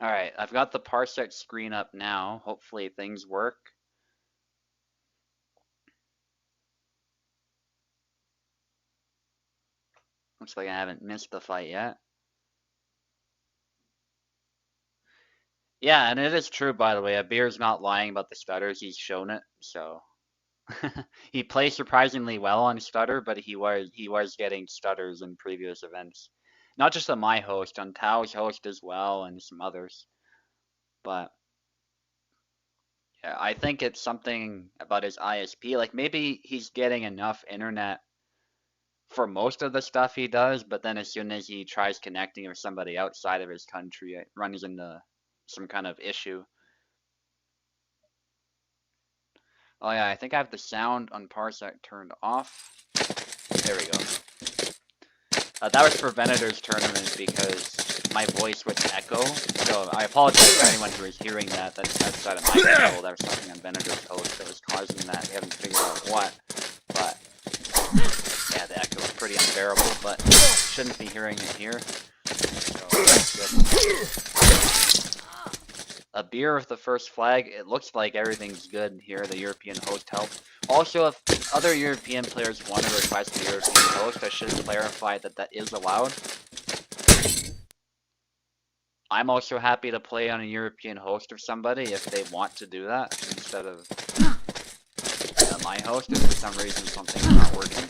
Alright, I've got the parsec screen up now. Hopefully things work. Looks like I haven't missed the fight yet. Yeah, and it is true, by the way. Abir's not lying about the stutters. He's shown it, so he plays surprisingly well on stutter, but he was getting stutters in previous events. Not just on my host, on Tao's host as well, and some others. But yeah, I think it's something about his ISP. Like maybe he's getting enough internet for most of the stuff he does, but then as soon as he tries connecting with somebody outside of his country, it runs into some kind of issue. Oh yeah, I think I have the sound on Parsec turned off. There we go. That was for Venator's tournament because my voice would echo. So I apologize for anyone who is hearing that. That's outside of my control. There was something on Venator's host that was causing that. We haven't figured out what. But yeah, the echo is pretty unbearable, but shouldn't be hearing it here. So that's good. A beer with the first flag. It looks like everything's good here. The European host helped. Also, if other European players want to request a European host, I should clarify that that is allowed. I'm also happy to play on a European host of somebody if they want to do that instead of my host if for some reason something's not working.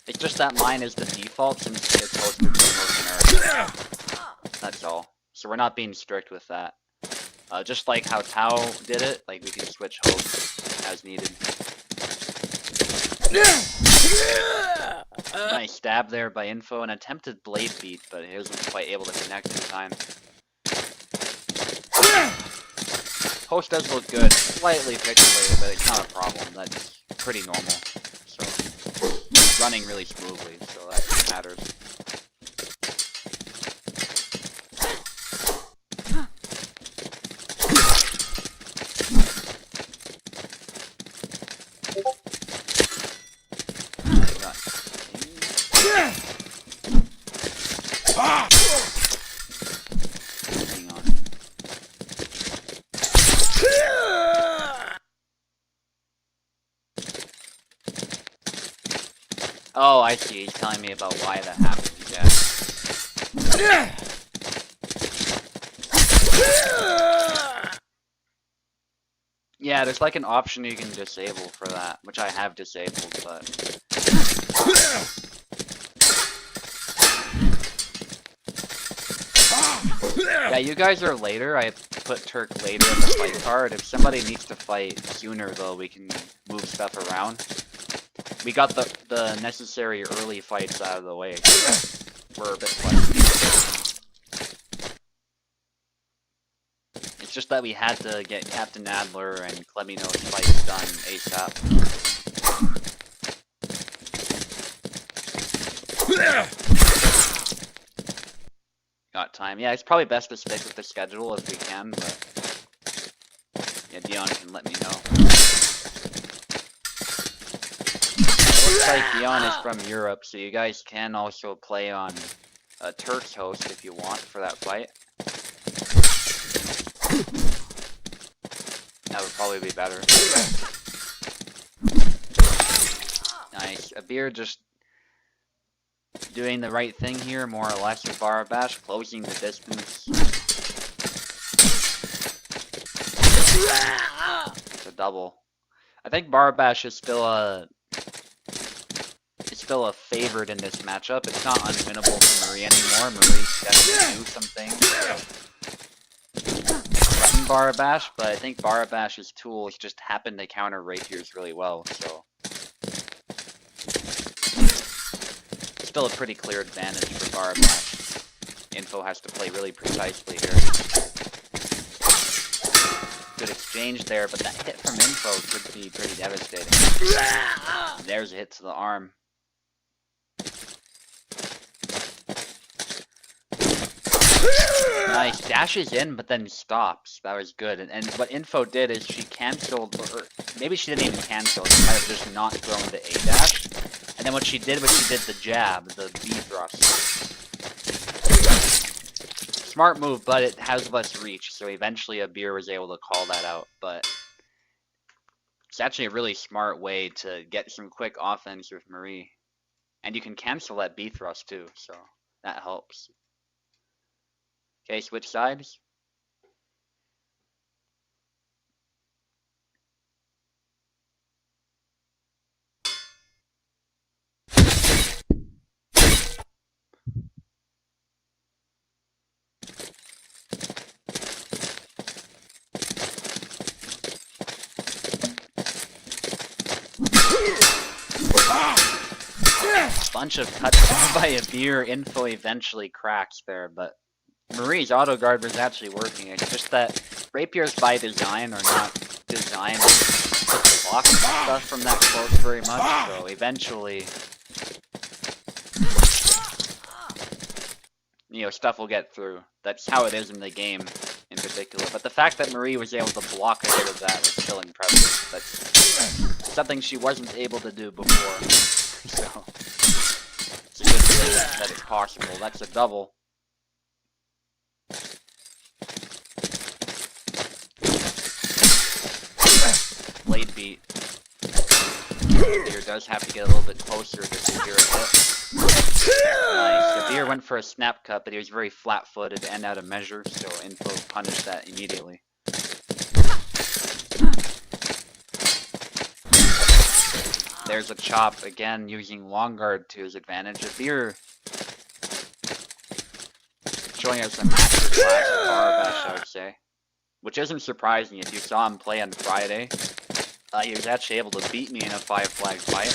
It's just that mine is the default since it's hosted in North America. That's all. So we're not being strict with that. Just like how Tao did it, like we can switch hosts as needed. Nice stab there by Info, an attempted blade beat, but he wasn't quite able to connect in time. Host does look good, slightly pixelated, but it's not a problem. That's pretty normal. So it's running really smoothly, so that matters. Oh, I see. He's telling me about why that happens, yeah. Yeah, there's like an option you can disable for that, which I have disabled, but... Yeah, you guys are later. I put Turk later in the fight card. If somebody needs to fight sooner, though, we can move stuff around. We got the necessary early fights out of the way. We're a bit flexible. It's just that we had to get Captain Adler and Clemino's fights done ASAP. Got time. Yeah, it's probably best to stick with the schedule if we can, but... Yeah, Dion can let me know. Looks like Dion is from Europe, so you guys can also play on Turk's host if you want for that fight. That would probably be better. Nice. Abir just doing the right thing here, more or less, with Barabash, closing the distance. It's a double. I think Barabash is still still a favorite in this matchup. It's not unwinnable for Marie anymore. Marie's definitely do some things. Threaten Barabash, but I think Barabash's tools just happen to counter rapiers really well, so still a pretty clear advantage for Barabash. Info has to play really precisely here. Good exchange there, but that hit from Info could be pretty devastating. There's a hit to the arm. Nice, dashes in, but then stops. That was good. And what Info did is she canceled, or maybe she didn't even cancel, she might have just not thrown the A dash. And then what she did was she did the jab, the B thrust. Smart move, but it has less reach, so eventually Abir was able to call that out. But it's actually a really smart way to get some quick offense with Marie. And you can cancel that B thrust too, so that helps. Okay, switch sides. Bunch of cuts by Abir. Info eventually cracks there, but Marie's auto guard was actually working. It's just that rapiers by design are not designed to block stuff from that close very much, so eventually, you know, stuff will get through. That's how it is in the game in particular. But the fact that Marie was able to block a bit of that was still impressive. That's something she wasn't able to do before. So it's a good thing that it's possible. That's a double. Blade beat. Kabir does have to get a little bit closer to secure a hit. Nice. Kabir went for a snap cut, but he was very flat-footed and out of measure, so Info punished that immediately. There's a chop, again, using long guard to his advantage. Kabir showing us a master class of Barabash, I would say. Which isn't surprising. If you saw him play on Friday, he was actually able to beat me in a 5-flag fight.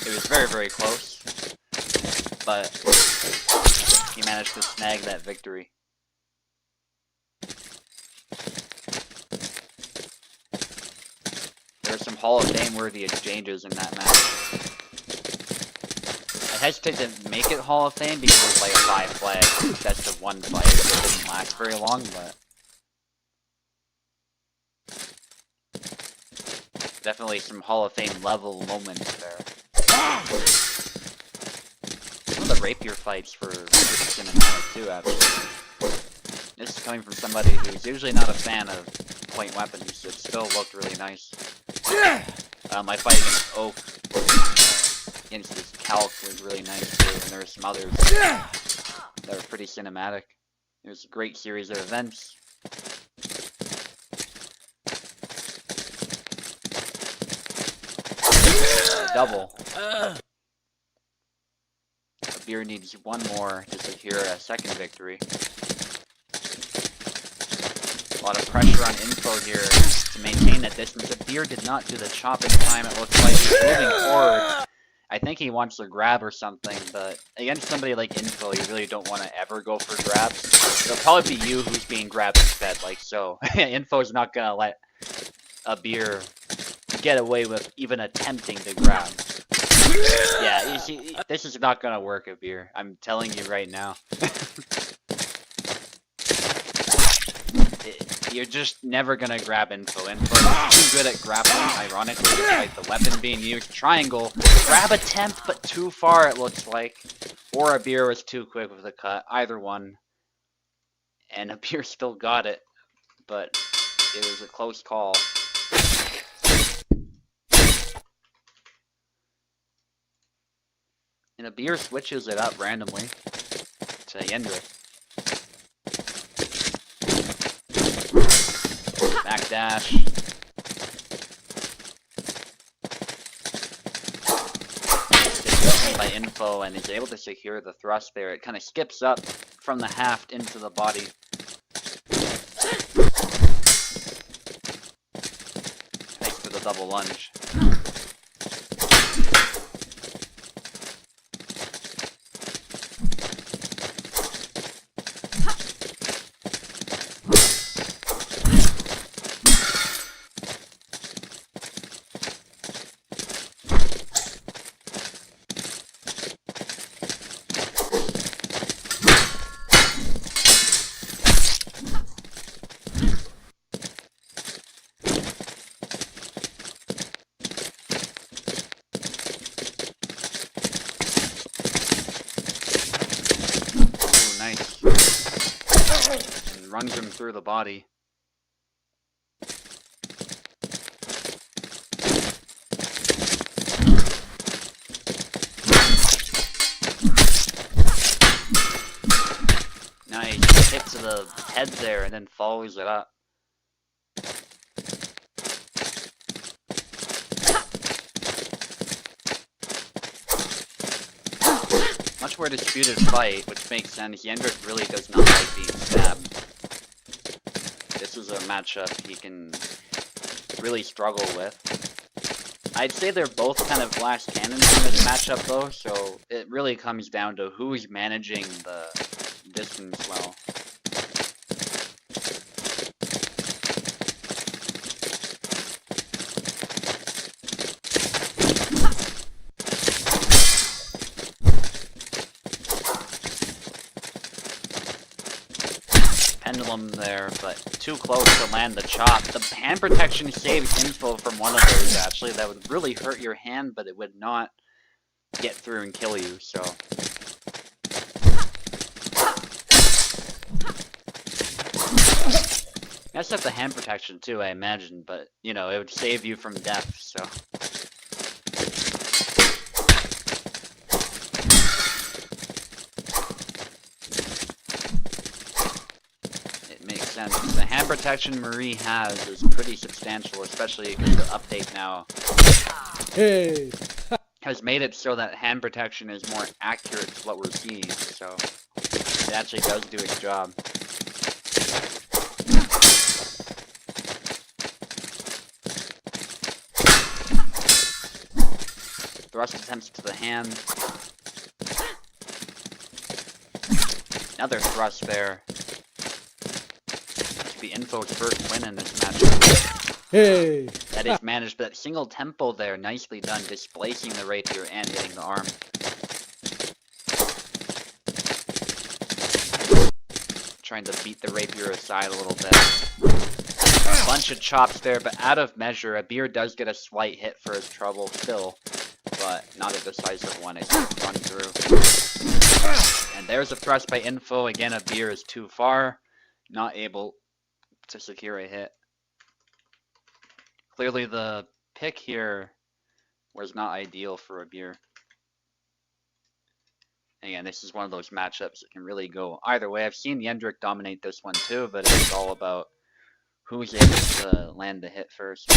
It was very, very close, but he managed to snag that victory. There were some Hall of Fame worthy exchanges in that match. I hesitate to make it Hall of Fame because it was like a 5-flag best of 1 fight, so it didn't last very long, but definitely some Hall of Fame level moments there. Some of the rapier fights were pretty cinematic too, actually. This is coming from somebody who's usually not a fan of point weapons. It still looked really nice. My fight against Oak, against his calc, was really nice too, and there were some others that were pretty cinematic. It was a great series of events. Double. Abir needs one more to secure a second victory. A lot of pressure on Info here to maintain that distance. Abir did not do the chop in time, it looks like. He's moving forward. I think he wants to grab or something, but against somebody like Info, you really don't want to ever go for grabs. It'll probably be you who's being grabbed instead, like so. Info's not gonna let Abir get away with even attempting to grab. Yeah, you see, this is not gonna work, Abir. I'm telling you right now. You're just never gonna grab Info. Info is too good at grappling, ironically, despite the weapon being used. Triangle. Grab attempt, but too far, it looks like. Or Abir was too quick with the cut. Either one. And Abir still got it. But it was a close call. And Abir switches it up randomly to Yendrith. Back dash. Info and is able to secure the thrust there. It kind of skips up from the haft into the body. Thanks for the double lunge. Nice. And runs him through the body. Nice. Hit to the head there and then follows it up. Much more disputed fight, which makes sense. Yendrick really does not like being stabbed. This is a matchup he can really struggle with. I'd say they're both kind of glass cannons in this matchup though, so it really comes down to who's managing the distance well. Pendulum there, but too close to land the chop. The hand protection saves Info from one of those, actually. That would really hurt your hand, but it would not get through and kill you, so. Messed up the hand protection too, I imagine, but, you know, it would save you from death, so. The hand protection Marie has is pretty substantial, especially because the update now has made it so that hand protection is more accurate to what we're seeing, so it actually does do its job. Thrust attempts to the hand. Another thrust there. The Info's first win in this matchup. Hey! That is managed, but single tempo there, nicely done, displacing the rapier and hitting the arm. Trying to beat the rapier aside a little bit. A bunch of chops there, but out of measure. Abir does get a slight hit for his trouble still, but not a decisive one as he runs through. And there's a thrust by Info. Again, Abir is too far, not able to secure a hit. Clearly the pick here was not ideal for Abir. Again, this is one of those matchups that can really go either way. I've seen Yendrick dominate this one too, but it's all about who's able to land the hit first.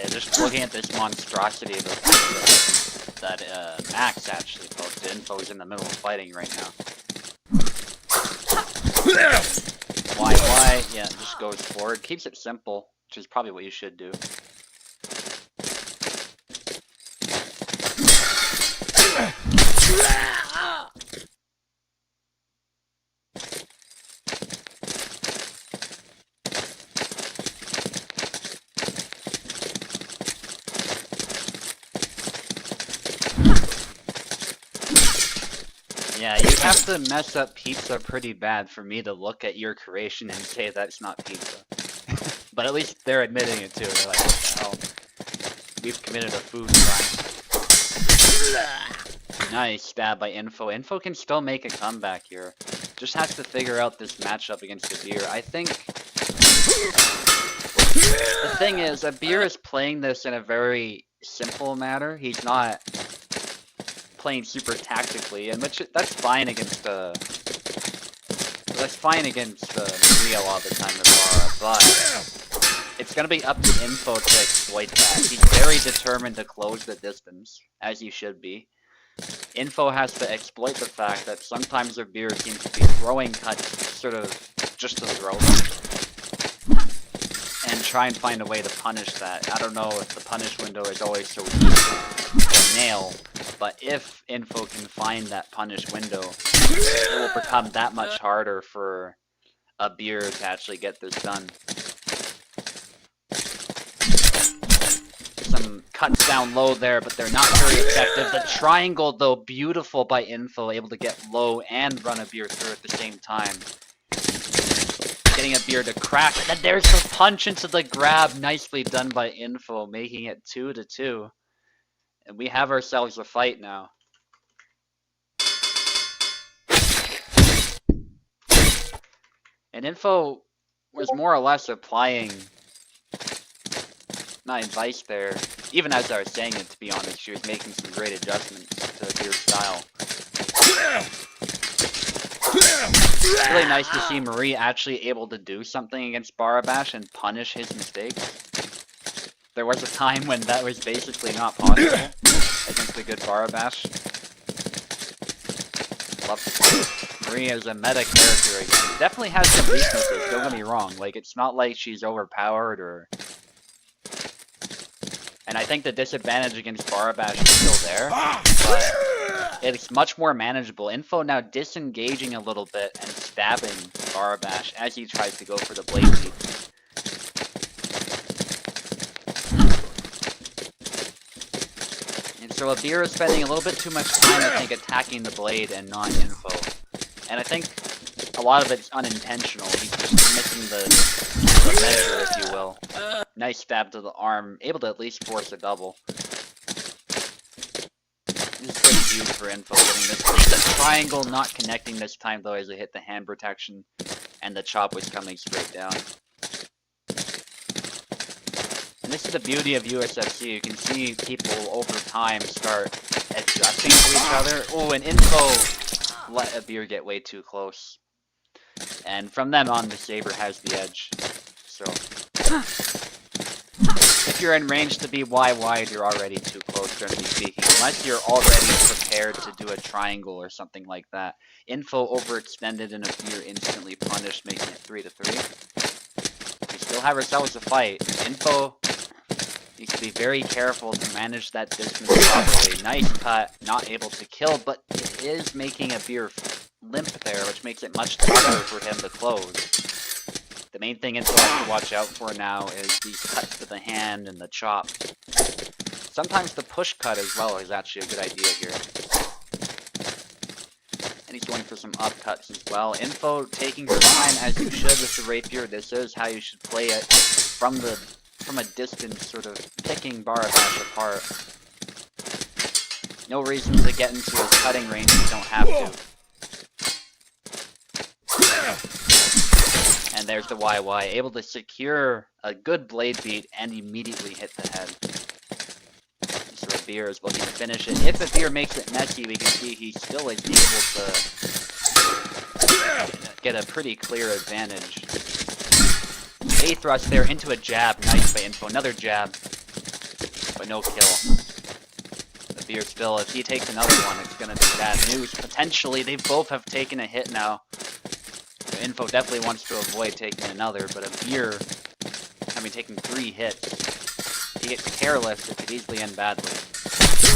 Just looking at this monstrosity that Max actually posted. Info's in the middle of fighting right now. Why? Yeah, just goes forward. Keeps it simple, which is probably what you should do. Yeah, you have to mess up pizza pretty bad for me to look at your creation and say that's not pizza. But at least they're admitting it too. They're like, what the hell? We've committed a food crime. Nice stab by Info. Info can still make a comeback here. Just has to figure out this matchup against Abir. I think the thing is, Abir is playing this in a very simple manner. He's not playing super tactically, and that's fine against Maria a lot of the time with Lara, but it's gonna be up to Info to exploit that. He's very determined to close the distance, as he should be. Info has to exploit the fact that sometimes Abir seems to be throwing cuts sort of just to throw them, and try and find a way to punish that. I don't know if the punish window is always so easy to nail, but if Info can find that punish window, it will become that much harder for Abir to actually get this done. Some cuts down low there, but they're not very effective. The triangle, though, beautiful by Info, able to get low and run Abir through at the same time. Getting Abir to crack, and then there's the punch into the grab, nicely done by Info, making it 2-2. And we have ourselves a fight now. And Info was more or less applying my advice there. Even as I was saying it, to be honest, she was making some great adjustments to Abir's style. It's really nice to see Marie actually able to do something against Barabash and punish his mistakes. There was a time when that was basically not possible against a good Barabash. Love Marie as a meta character again. Definitely has some weaknesses, don't get me wrong. Like, it's not like she's overpowered or... And I think the disadvantage against Barabash is still there, but it's much more manageable. Info now disengaging a little bit and stabbing Barabash as he tries to go for the blade beat. And so Abir is spending a little bit too much time, I think, attacking the blade and not Info. And I think a lot of it's unintentional. He's just missing the measure, if you will. Nice stab to the arm, able to at least force a double. This is pretty huge for Info getting this. The triangle not connecting this time though as it hit the hand protection, and the chop was coming straight down. And this is the beauty of USFC. You can see people over time start adjusting to each other. Oh, and Info let Abir get way too close. And from then on, the Saber has the edge. So, if you're in range to be wide, you're already too close, generally speaking. Unless you're already prepared to do a triangle or something like that. Info overextended and Abir instantly punished, making it 3-3. We still have ourselves a fight. Info needs to be very careful to manage that distance properly. Nice cut, not able to kill, but it is making Abir limp there, which makes it much tougher for him to close. The main thing Info has to watch out for now is these cuts to the hand and the chop. Sometimes the push cut as well is actually a good idea here. And he's going for some upcuts as well. Info taking your time as you should with the rapier. This is how you should play it from a distance, sort of picking Barabash apart. No reason to get into his cutting range if you don't have to. And there's the YY, able to secure a good blade beat and immediately hit the head. So Abir is looking to finish it. If Abir makes it messy, we can see he still is able to get a pretty clear advantage. A thrust there into a jab, nice by Info, another jab, but no kill. Abir still, if he takes another one, it's gonna be bad news. Potentially, they both have taken a hit now. Info definitely wants to avoid taking another, but Abir, taking 3 hits. If he gets careless, it could easily end badly.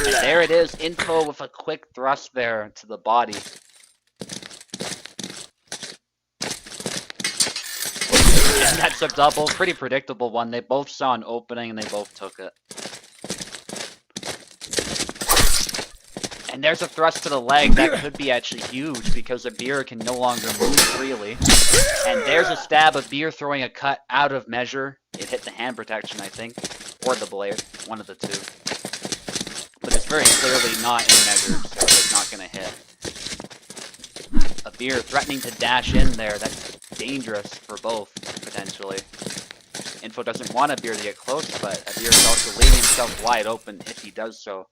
And there it is, Info with a quick thrust there to the body. And that's a double, pretty predictable one. They both saw an opening and they both took it. And there's a thrust to the leg. That could be actually huge because a beer can no longer move freely. And there's a stab of beer throwing a cut out of measure. It hit the hand protection, I think. Or the blade. One of the two. But it's very clearly not in measure, so it's not going to hit. A beer threatening to dash in there. That's dangerous for both, potentially. Info doesn't want a beer to get close, but a beer is also leaving himself wide open if he does so.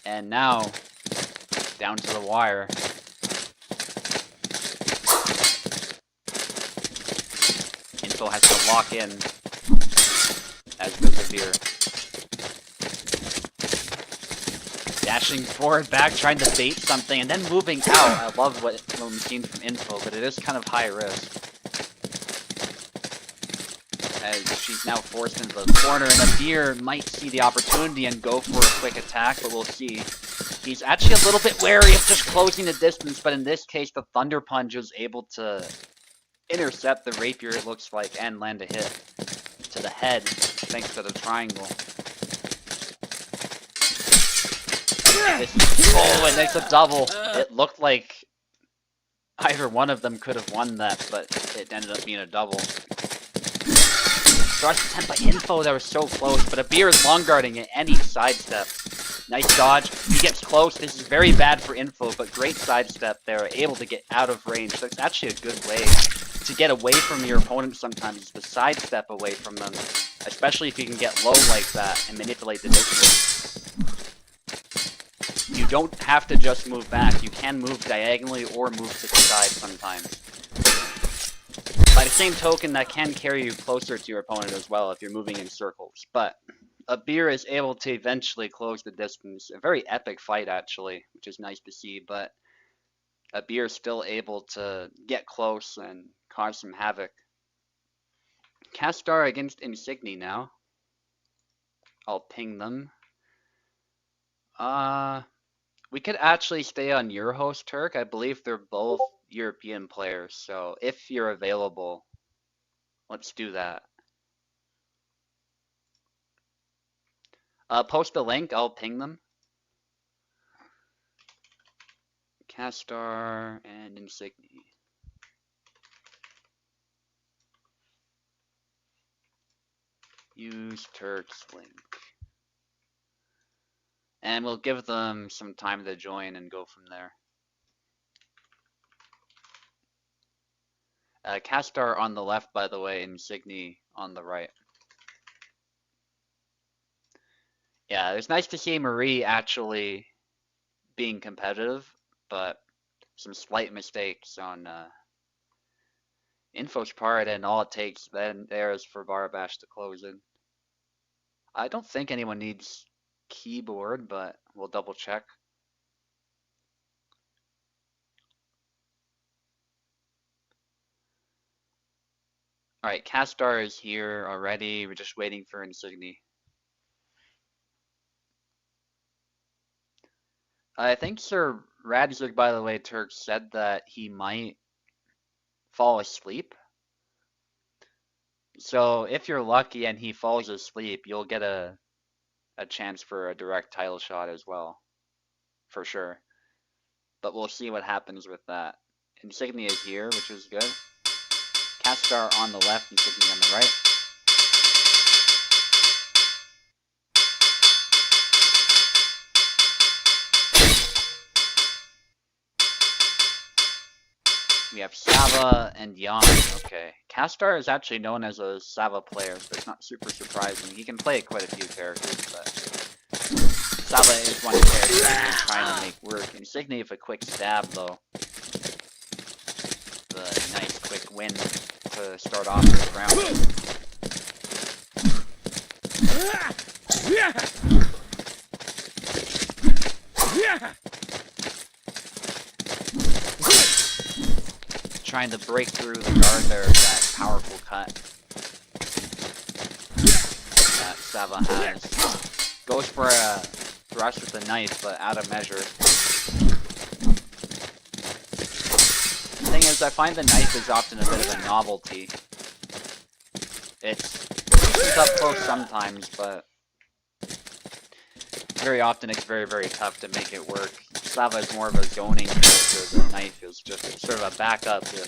And now, down to the wire. Info has to lock in, as does the beer. Dashing forward, back, trying to bait something, and then moving out. I love what we've seen from Info, but it is kind of high risk. As she's now forced into the corner, and the beer might see the opportunity and go for a quick attack, but we'll see. He's actually a little bit wary of just closing the distance, but in this case, the Thunder Punch is able to intercept the rapier, it looks like, and land a hit to the head, thanks to the triangle. Oh, and it's a double. It looked like either one of them could have won that, but it ended up being a double. Thrust attempt by Info that was so close, but a beer is long guarding at any sidestep. Nice dodge. He gets close. This is very bad for Info, but great sidestep there. Able to get out of range. So it's actually a good way to get away from your opponent sometimes, is to sidestep away from them. Especially if you can get low like that and manipulate the distance. You don't have to just move back. You can move diagonally or move to the side sometimes. By the same token, that can carry you closer to your opponent as well if you're moving in circles. But a beer is able to eventually close the distance. A very epic fight, actually, which is nice to see. But a beer is still able to get close and cause some havoc. Castar against Insigni now. I'll ping them. We could actually stay on your host, Turk. I believe they're both European players, so if you're available, let's do that. Post a link, I'll ping them. Castar and Insigni. Use Turk's link. And we'll give them some time to join and go from there. Castar on the left, by the way, Insigni on the right. Yeah, it's nice to see Marie actually being competitive, but some slight mistakes on Info's part, and all it takes then there is for Barabash to close in. I don't think anyone needs keyboard, but we'll double check. Alright, Castar is here already. We're just waiting for Insigni. I think Sir Radzig, by the way, Turk, said that he might fall asleep. So if you're lucky and he falls asleep, you'll get a chance for a direct title shot as well. For sure. But we'll see what happens with that. Insignia is here, which is good. Castar on the left, Insignia on the right. We have Sava and Jan. Okay. Castar is actually known as a Sava player, so it's not super surprising. He can play quite a few characters, but Sava is one character he's been trying to make work. Insignia with a quick stab, though. The nice quick win to start off this round. Trying to break through the guard there with that powerful cut that Sava has. Goes for a thrust with the knife, but out of measure. The thing is, I find the knife is often a bit of a novelty. It's up close sometimes, but very often it's very, very tough to make it work. Slava is more of a zoning character. The knife is just sort of a backup if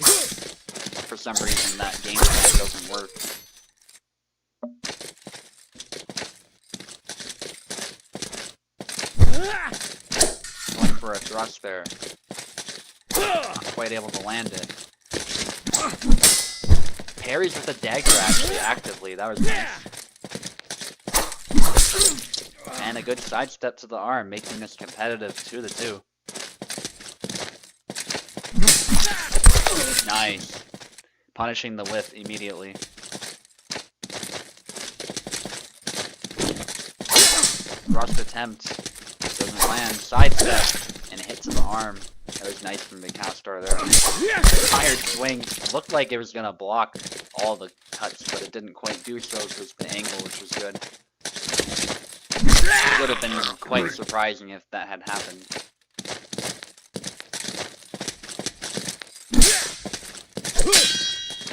for some reason that game plan doesn't work. Going for a thrust there. Not quite able to land it. Parries with a dagger actually actively. That was nice. And a good sidestep to the arm, making this competitive 2-2. Nice. Punishing the whiff immediately. Thrust attempt. Doesn't land. Sidestep. And a hit to the arm. That was nice from the Castor there. Tired swing. Looked like it was going to block all the cuts, but it didn't quite do so because the angle, which was good. It would have been quite surprising if that had happened.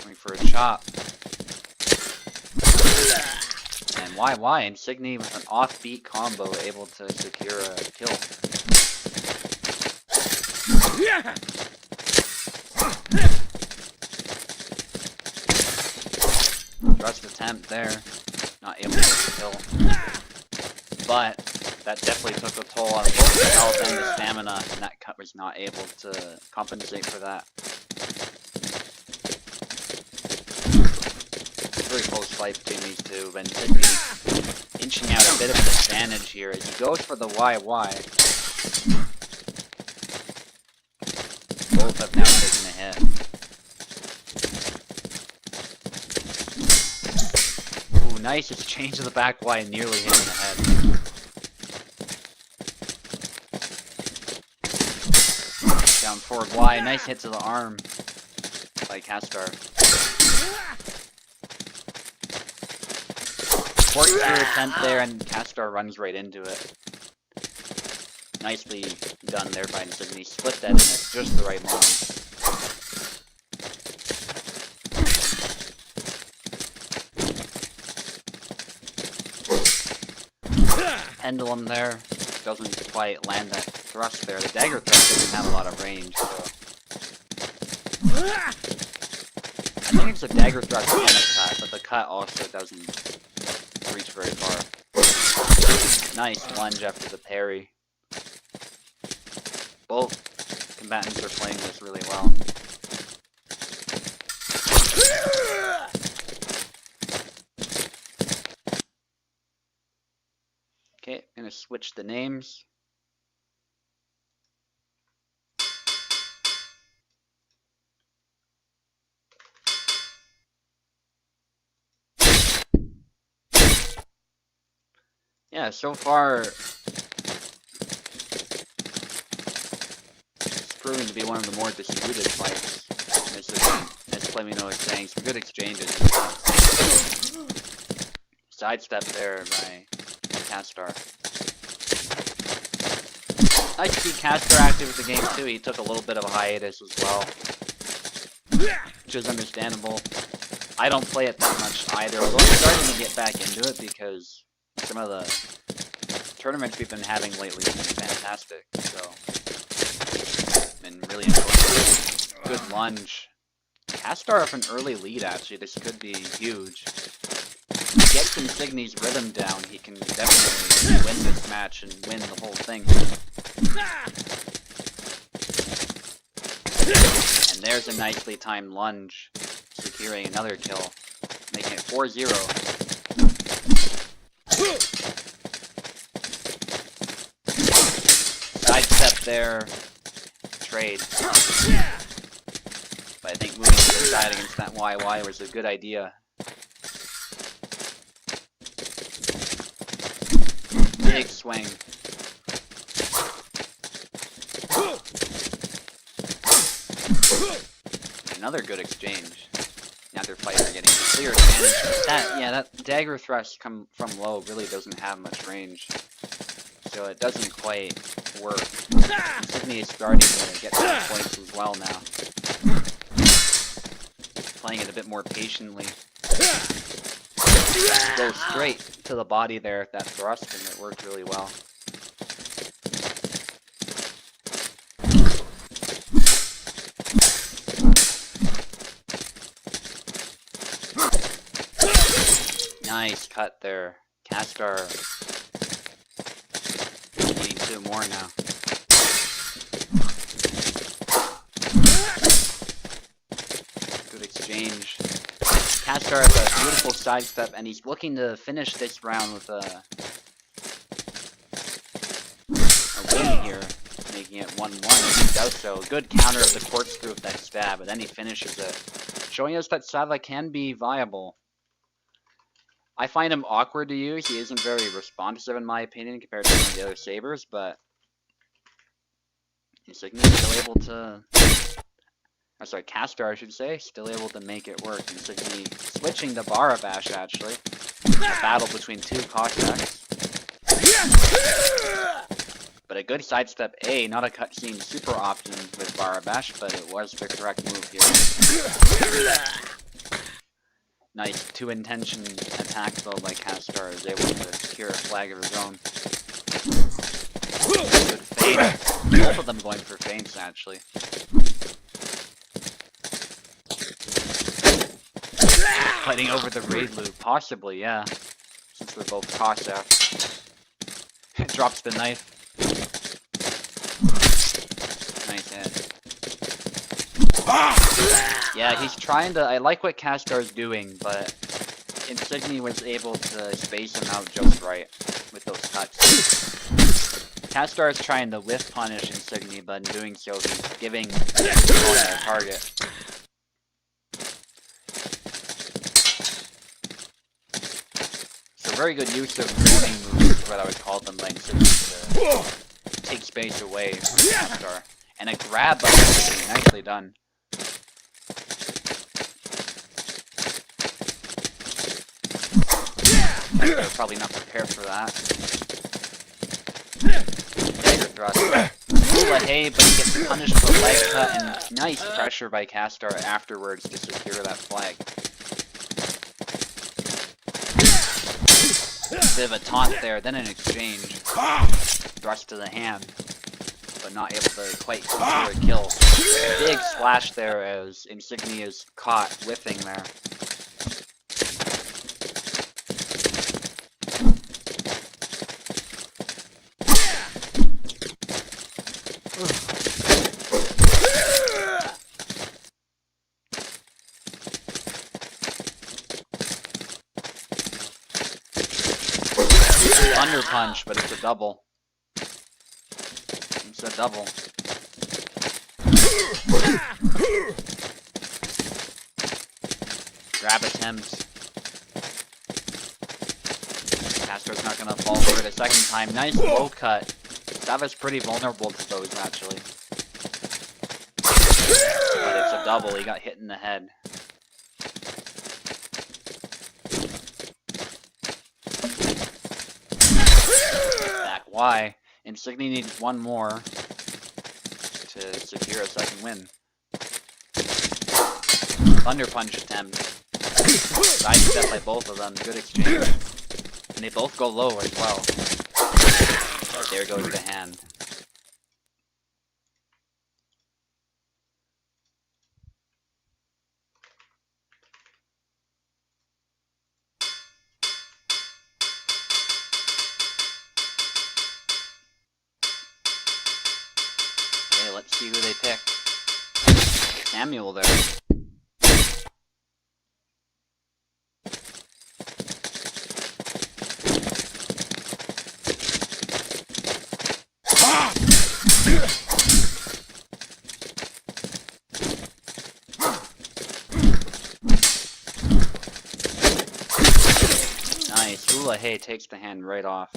Going for a chop. And why? Insignia with an offbeat combo able to secure a kill. Thrust attempt there. Not able to get the kill. But that definitely took a toll on both the health and the stamina, and that cut was not able to compensate for that. Very close fight between these two. Ben Sydney inching out a bit of an advantage here as he goes for the YY. Both have now taken a hit. Ooh, nice exchange of the back Y, nearly hitting the head. Down forward Y, nice hit to the arm by Castor. Quart through attempt there, and Castor runs right into it. Nicely done there by Insignia. Split that in at just the right moment. Pendulum there. Doesn't quite land that thrust there. The dagger thrust doesn't have a lot of range, so. I think it's a dagger thrust and a cut, but the cut also doesn't reach very far. Nice lunge after the parry. Both combatants are playing this really well. Okay, gonna switch the names. Yeah, so far it's proving to be one of the more disputed fights. As Flamino was saying, some good exchanges. Sidestep there by Castor. Nice to see Castor active with the game too. He took a little bit of a hiatus as well, which is understandable. I don't play it that much either, although I'm starting to get back into it because some of the tournaments we've been having lately have been fantastic. So, been really enjoying it. Good lunge. Castor off an early lead actually. This could be huge. If he gets Insignia's rhythm down, he can definitely win this match and win the whole thing. And there's a nicely timed lunge, securing another kill, making it 4-0. Sidestep there, trade. But I think moving to the side against that YY was a good idea. Big swing. Another good exchange. Neither fighter getting clear advantage. That dagger thrust from low really doesn't have much range, so it doesn't quite work. Insignia is starting to get some points as well now. Playing it a bit more patiently. Go straight to the body there at that thrust, and it worked really well. Nice cut there. Castar needing 2 more now. Good exchange. Castar has a beautiful sidestep, and he's looking to finish this round with a win here, making it 1-1 as he does so. Good counter of the corkscrew with that stab, and then he finishes it, showing us that Sava can be viable. I find him awkward to use. He isn't very responsive in my opinion compared to some of the other sabers, but Insignia is still able to... Or sorry, Castar I should say, still able to make it work. Insignia switching to Barabash actually. A battle between 2 Cossacks. But a good sidestep A, not a cutscene super often with Barabash, but it was the correct move here. Nice 2-intention attack though by Castar, is able to secure a flag of his own. Good feint. Both of them going for feints actually. Fighting over the raid loop, possibly, yeah. Since they're both Cossacks. Drops the knife. Nice hit. Yeah, he's trying to... I like what Castar's doing, but Insignia was able to space him out just right with those cuts. Castar is trying to whiff punish Insignia, but in doing so, he's giving his opponent a target. So very good use of warning moves, is what I would call them, by Insignia to take space away from Castar. And a grab by Insignia, nicely done. They're probably not prepared for that. Dagger thrust. Hey, but he gets punished with a leg cut, and nice pressure by Castar afterwards to secure that flag. Bit of a taunt there, then an exchange. Thrust to the hand, but not able to quite secure a kill. Big splash there as Insignia is caught whiffing there. Thunder punch, but it's a double. It's a double. Grab attempt. Castar's not gonna fall for it a second time. Nice low cut. Sava's pretty vulnerable to those actually. But it's a double, he got hit in the head. Why? Insignia needs 1 more to secure a second win. Thunder punch attempt. Sidestep by both of them. Good exchange. And they both go low as well. But there goes the hand. Let's see who they pick. Samuel there. Nice. Hey takes the hand right off.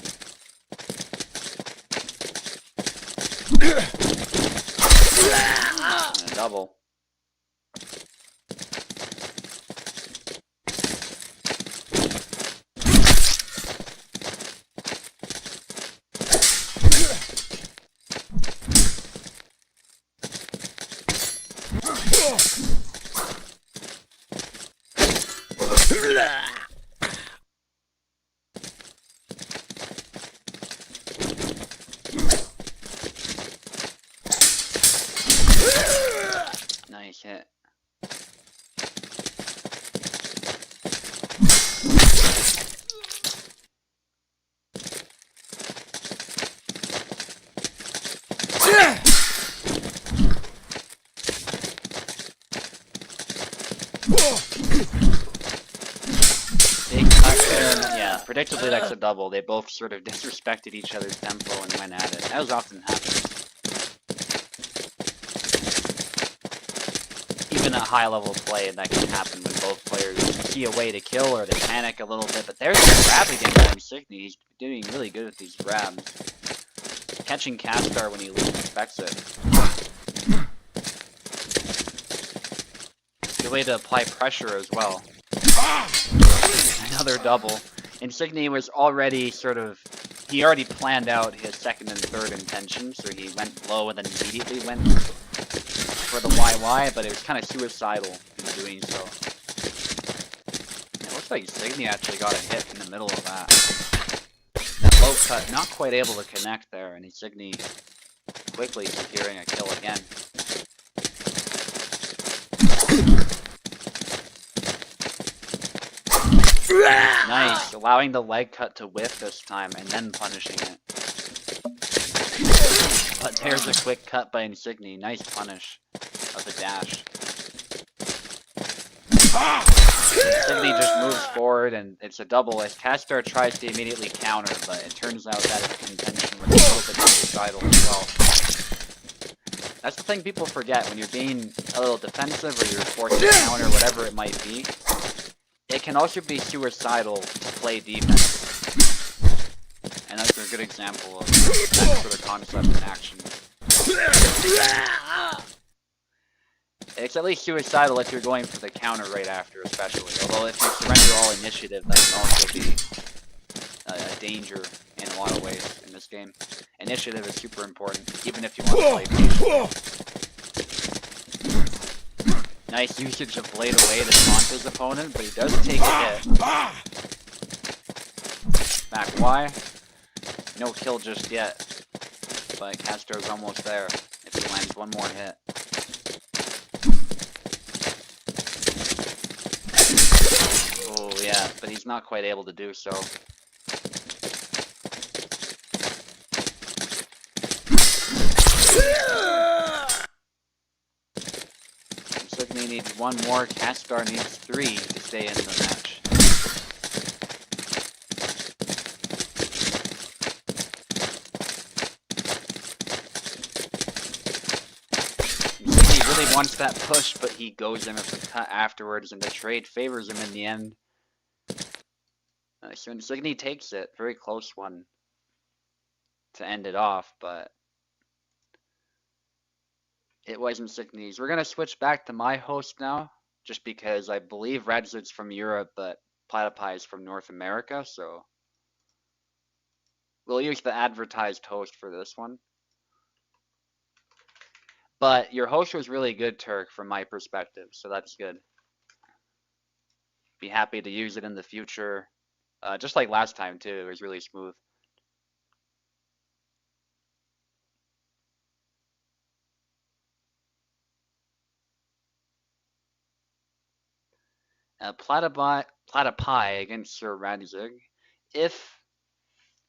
And a double. Nice hit. predictably, that's a double. They both sort of disrespected each other's tempo and went at it. That was often happening. Even at high-level play, that can happen when both players see a way to kill or they panic a little bit. But there's a grab again by Insigny. He's doing really good with these grabs. Catching Castar when he least expects it. Good way to apply pressure as well. Another double. Insigny was already he already planned out his second and third intention, so he went low and then immediately went for the YY, but it was kind of suicidal in doing so. It looks like Insigny actually got a hit in the middle of that. That low cut, not quite able to connect there, and Insigny quickly securing a kill again. Nice, allowing the leg cut to whiff this time and then punishing it. But there's a quick cut by Insigny. Nice punish of the dash. Insigny just moves forward and it's a double as Castar tries to immediately counter, but it turns out that his contention was a little bit suicidal as well. That's the thing people forget when you're being a little defensive or you're forced to counter, whatever it might be. It can also be suicidal to play defense. And that's a good example of that sort of concept in action. It's at least suicidal if you're going for the counter right after, especially. Although if you surrender all initiative, that can also be a danger in a lot of ways in this game. Initiative is super important, even if you want to play patient. Nice usage of Blade Away to taunt his opponent, but he does take a hit. Back Y. No kill just yet, but Castor's almost there if he lands one more hit. Oh yeah, but he's not quite able to do so. Insigny needs one more, Castar needs 3 to stay in the match. Insigny really wants that push, but he goes in with the cut afterwards, and the trade favors him in the end. So Insigny takes it, very close one to end it off, but it was Insigny's. We're going to switch back to my host now, just because I believe Radzid's from Europe, but Platypi is from North America, so we'll use the advertised host for this one. But your host was really good, Turk, from my perspective, so that's good. Be happy to use it in the future. Just like last time, too. It was really smooth. Platypi against Sir Radzig. If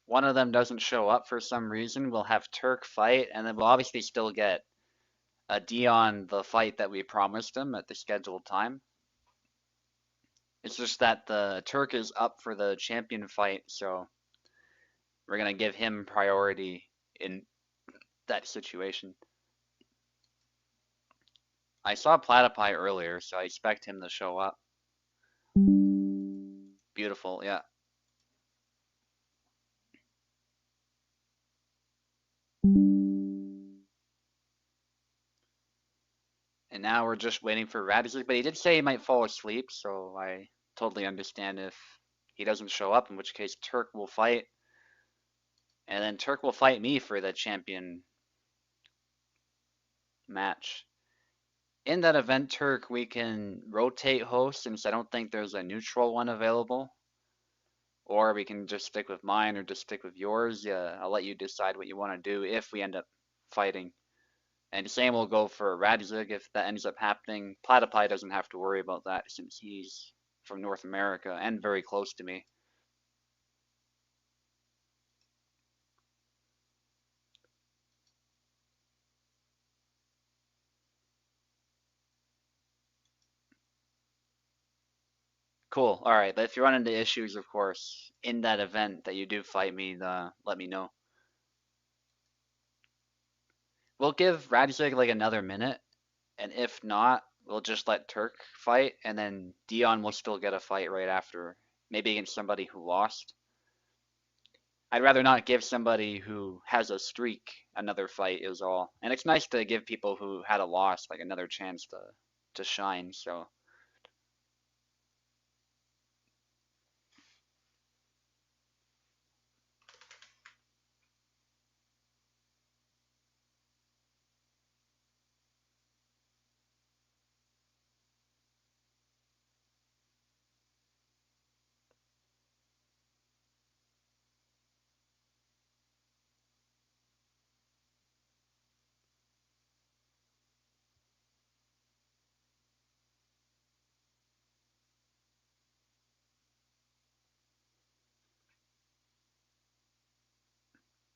one of them doesn't show up for some reason, we'll have Turk fight, and then we'll obviously still get a Dion the fight that we promised him at the scheduled time. It's just that the Turk is up for the champion fight, so we're going to give him priority in that situation. I saw Platypi earlier, so I expect him to show up. Beautiful, yeah. And now we're just waiting for Radzig, but he did say he might fall asleep, so I totally understand if he doesn't show up, in which case Turk will fight. And then Turk will fight me for the champion match. In that event, Turk, we can rotate hosts since I don't think there's a neutral one available. Or we can just stick with mine or just stick with yours. Yeah, I'll let you decide what you want to do if we end up fighting. And the same will go for Radzig if that ends up happening. Platypi doesn't have to worry about that since he's from North America and very close to me. Cool. All right. But if you run into issues, of course, in that event that you do fight me, let me know. We'll give Radzig like another minute, and if not, we'll just let Turk fight, and then Dion will still get a fight right after, maybe against somebody who lost. I'd rather not give somebody who has a streak another fight is all. And it's nice to give people who had a loss like another chance to shine, so.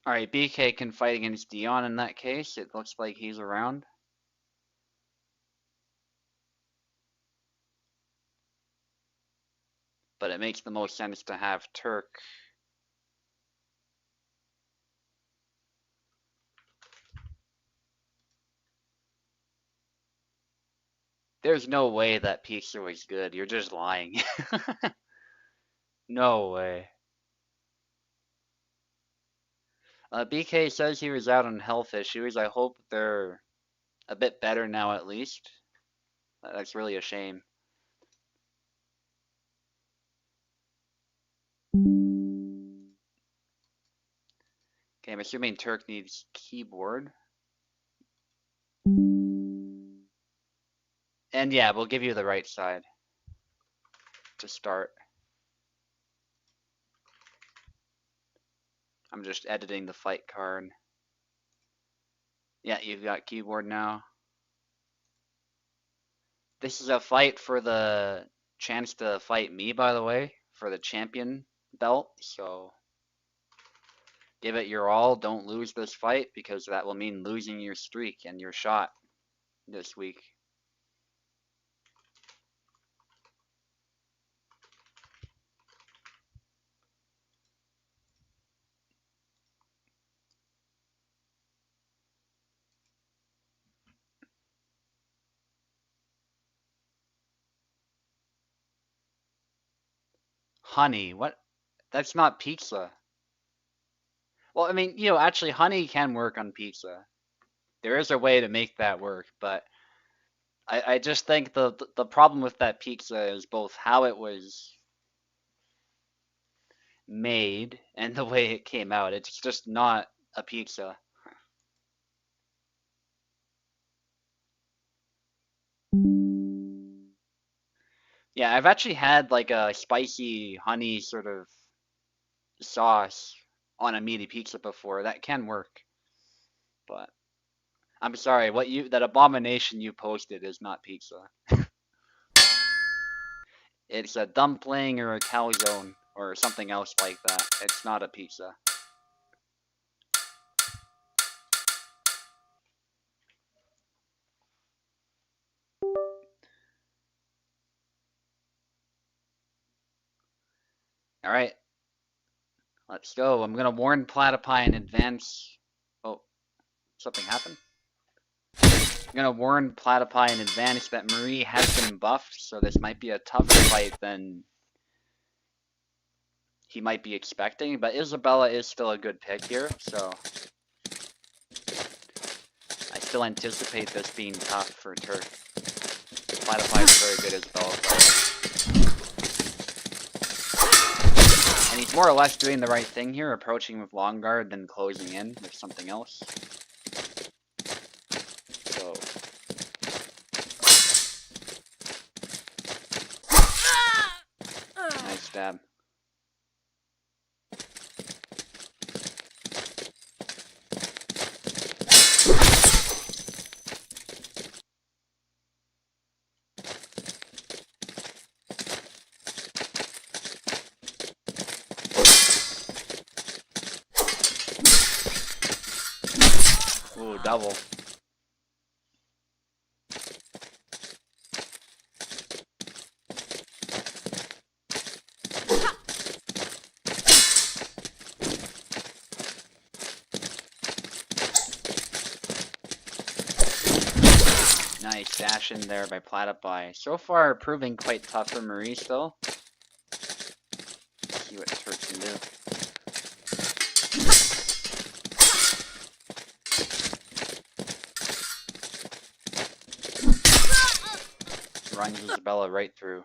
Alright, BK can fight against Dion in that case. It looks like he's around. But it makes the most sense to have Turk. There's no way that pizza was good. You're just lying. No way. BK says he was out on health issues. I hope they're a bit better now at least. That's really a shame. Okay, I'm assuming Turk needs keyboard. And yeah, we'll give you the right side to start. I'm just editing the fight card. Yeah, you've got keyboard now. This is a fight for the chance to fight me, by the way, for the champion belt, so give it your all. Don't lose this fight, because that will mean losing your streak and your shot this week. Honey, what? That's not pizza. Well, I mean, actually, honey can work on pizza. There is a way to make that work, but I just think the problem with that pizza is both how it was made and the way it came out. It's just not a pizza. Yeah, I've actually had like a spicy honey sort of sauce on a meaty pizza before. That can work. But I'm sorry, that abomination you posted is not pizza. It's a dumpling or a calzone or something else like that. It's not a pizza. All right, let's go. I'm gonna warn Platypie in advance. Oh, something happened? I'm gonna warn Platypie in advance that Marie has been buffed, so this might be a tougher fight than he might be expecting, but Isabella is still a good pick here, so I still anticipate this being tough for Turk. Platypie is a very good Isabella player. And he's more or less doing the right thing here, approaching with long guard, then closing in with something else. So nice stab. Ooh, double. Nice dash in there by Platypi. So far, proving quite tough for Maurice, though. Let's see what Turk can do. Runs Isabella right through.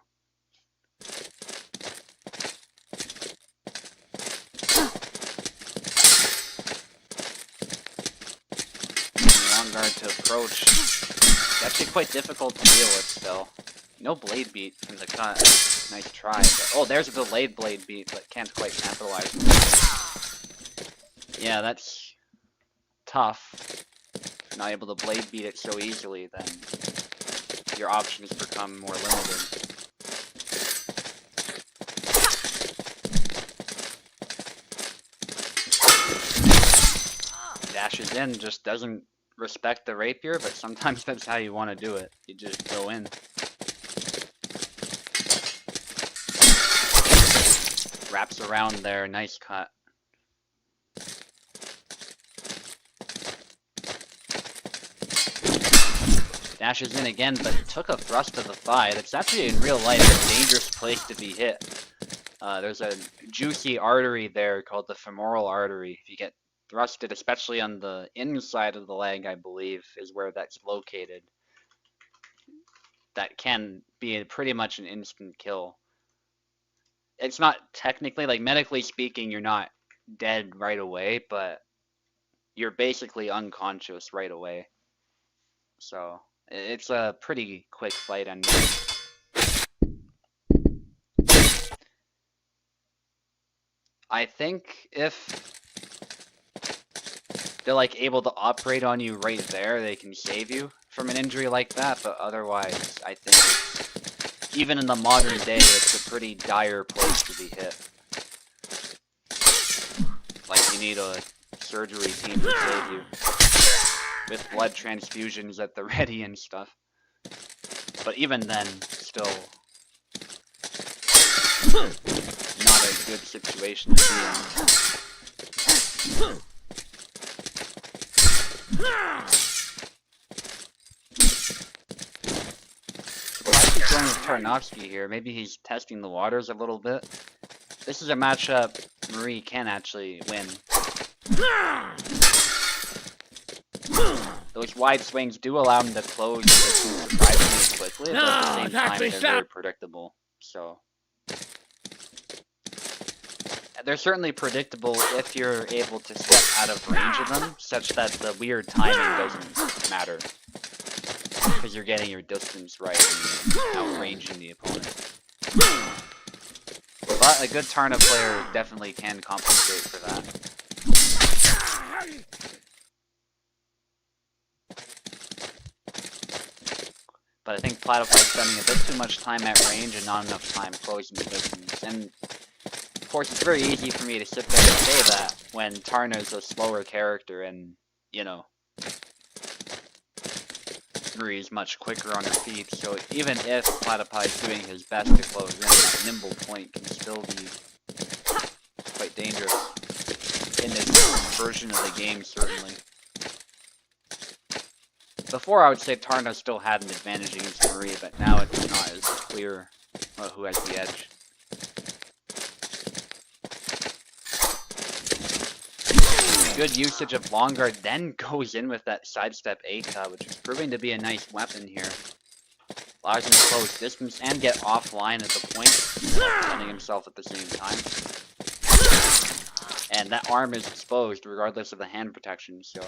Long guard to approach. It's actually quite difficult to deal with still. No blade beat from the cut. Nice try. But, oh, there's a delayed blade beat, but can't quite capitalize. Yeah, that's tough. If you're not able to blade beat it so easily, then your options become more limited. Dashes in, just doesn't respect the rapier, but sometimes that's how you want to do it. You just go in. Wraps around there, nice cut. Dashes in again, but took a thrust to the thigh. That's actually in real life a dangerous place to be hit. There's a juicy artery there called the femoral artery. If you get thrusted, especially on the inside of the leg, I believe, is where that's located. That can be pretty much an instant kill. It's not technically, like medically speaking, you're not dead right away, but you're basically unconscious right away. So it's a pretty quick fight ending. I think if they're like able to operate on you right there, they can save you from an injury like that, but otherwise, I think even in the modern day, it's a pretty dire place to be hit. Like you need a surgery team to save you, with blood transfusions at the ready and stuff. But even then, still not a good situation to be in. Going with Tarnowski here. Maybe he's testing the waters a little bit. This is a matchup Marie can actually win. Those wide swings do allow him to close surprisingly quickly, but at the same time they're very predictable. So they're certainly predictable if you're able to step out of range of them, such that the weird timing doesn't matter. Because you're getting your distance right and outranging the opponent. But a good Tarna player definitely can compensate for that. But I think Platypi's spending a bit too much time at range and not enough time closing the distance. And of course it's very easy for me to sit there and say that when Tarna's a slower character and, you know, is much quicker on her feet, so even if Platypi is doing his best to close in, that nimble point can still be quite dangerous in this version of the game, certainly. Before I would say Tarna still had an advantage against Marie, but now it's not as clear who has the edge. Good usage of long guard, then goes in with that sidestep A-cut, which is proving to be a nice weapon here. Allows him to close distance and get offline at the point, defending himself at the same time. And that arm is exposed regardless of the hand protection, so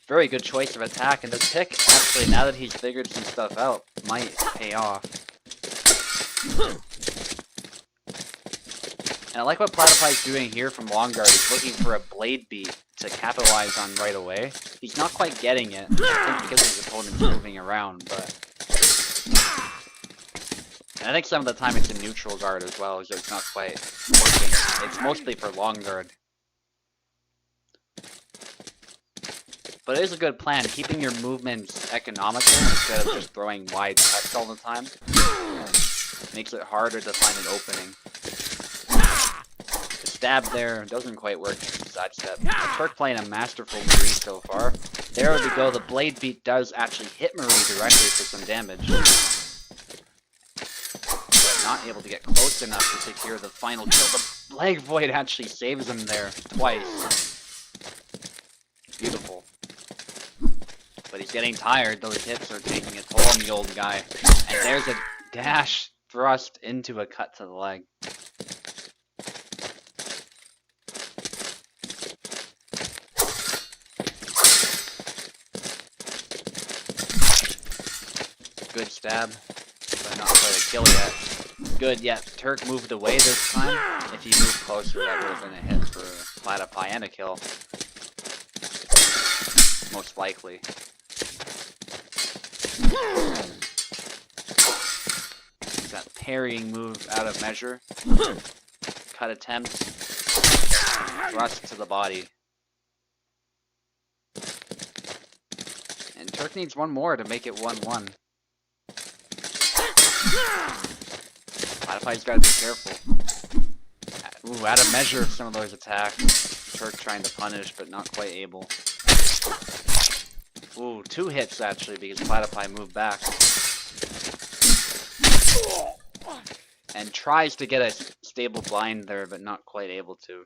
very good choice of attack, and this pick, actually, now that he's figured some stuff out, might pay off. And I like what Platypi's doing here from long guard. He's looking for a blade beat to capitalize on right away. He's not quite getting it, I think because his opponent's moving around, but and I think some of the time it's a neutral guard as well, so it's not quite working. It's mostly for long guard. But it is a good plan, keeping your movements economical instead of just throwing wide cuts all the time. Makes it harder to find an opening. The stab there doesn't quite work sidestep. Turk playing a masterful Marie so far. There we go, the blade beat does actually hit Marie directly for some damage. But not able to get close enough to secure the final kill. The Leg Void actually saves him there twice. Beautiful. But he's getting tired, those hits are taking a toll on the old guy. And there's a dash thrust into a cut to the leg. Good stab, but not quite a kill yet. Good, yeah, Turk moved away this time. If he moved closer, that would have been a hit for PlatyPie and a kill. Most likely. That parrying move out of measure. Cut attempt. Thrust to the body. And Turk needs one more to make it 1-1. PlatyPie's gotta be careful. Ooh, out of measure of some of those attacks. Turk trying to punish, but not quite able. Ooh, 2 hits actually, because PlatyPie moved back. And tries to get a stable blind there, but not quite able to.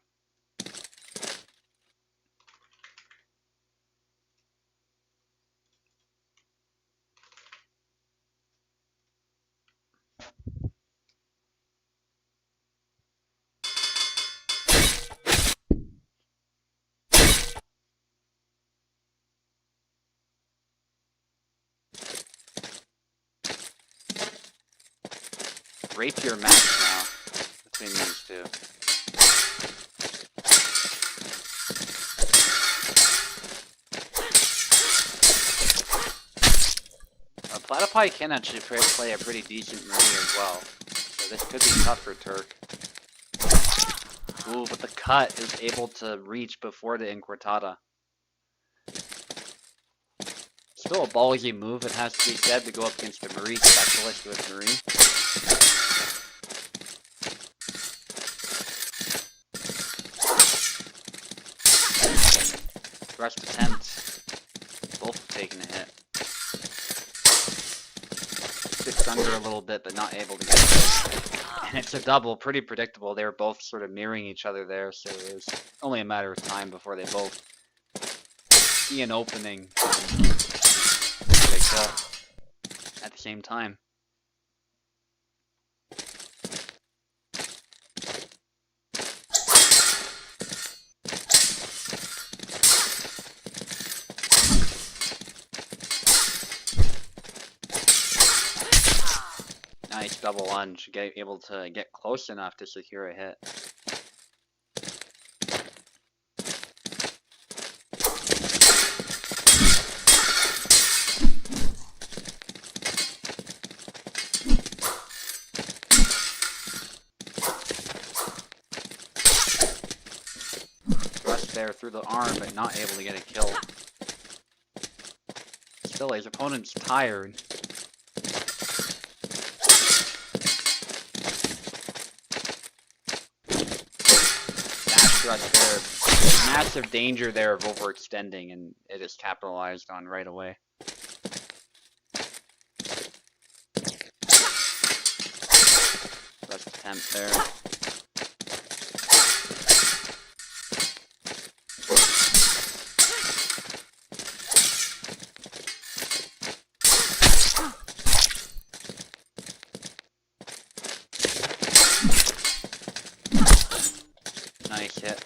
Rapier match now between these two. PlatyPie can actually play a pretty decent Marie as well, so this could be tough for Turk. Ooh, but the cut is able to reach before the Inquartada. Still a ballsy move, it has to be said, to go up against the Marie specialist with Marie. Thrust attempt. Both taking a hit. Sits under a little bit, but not able to get it. And it's a double, pretty predictable. They were both sort of mirroring each other there, so it was only a matter of time before they both see an opening. They kill at the same time. Nice double lunge, able to get close enough to secure a hit. Thrust there through the arm, but not able to get a kill. Still, his opponent's tired. There. Massive danger there of overextending, and it is capitalized on right away. Thrust attempt there. Nice hit.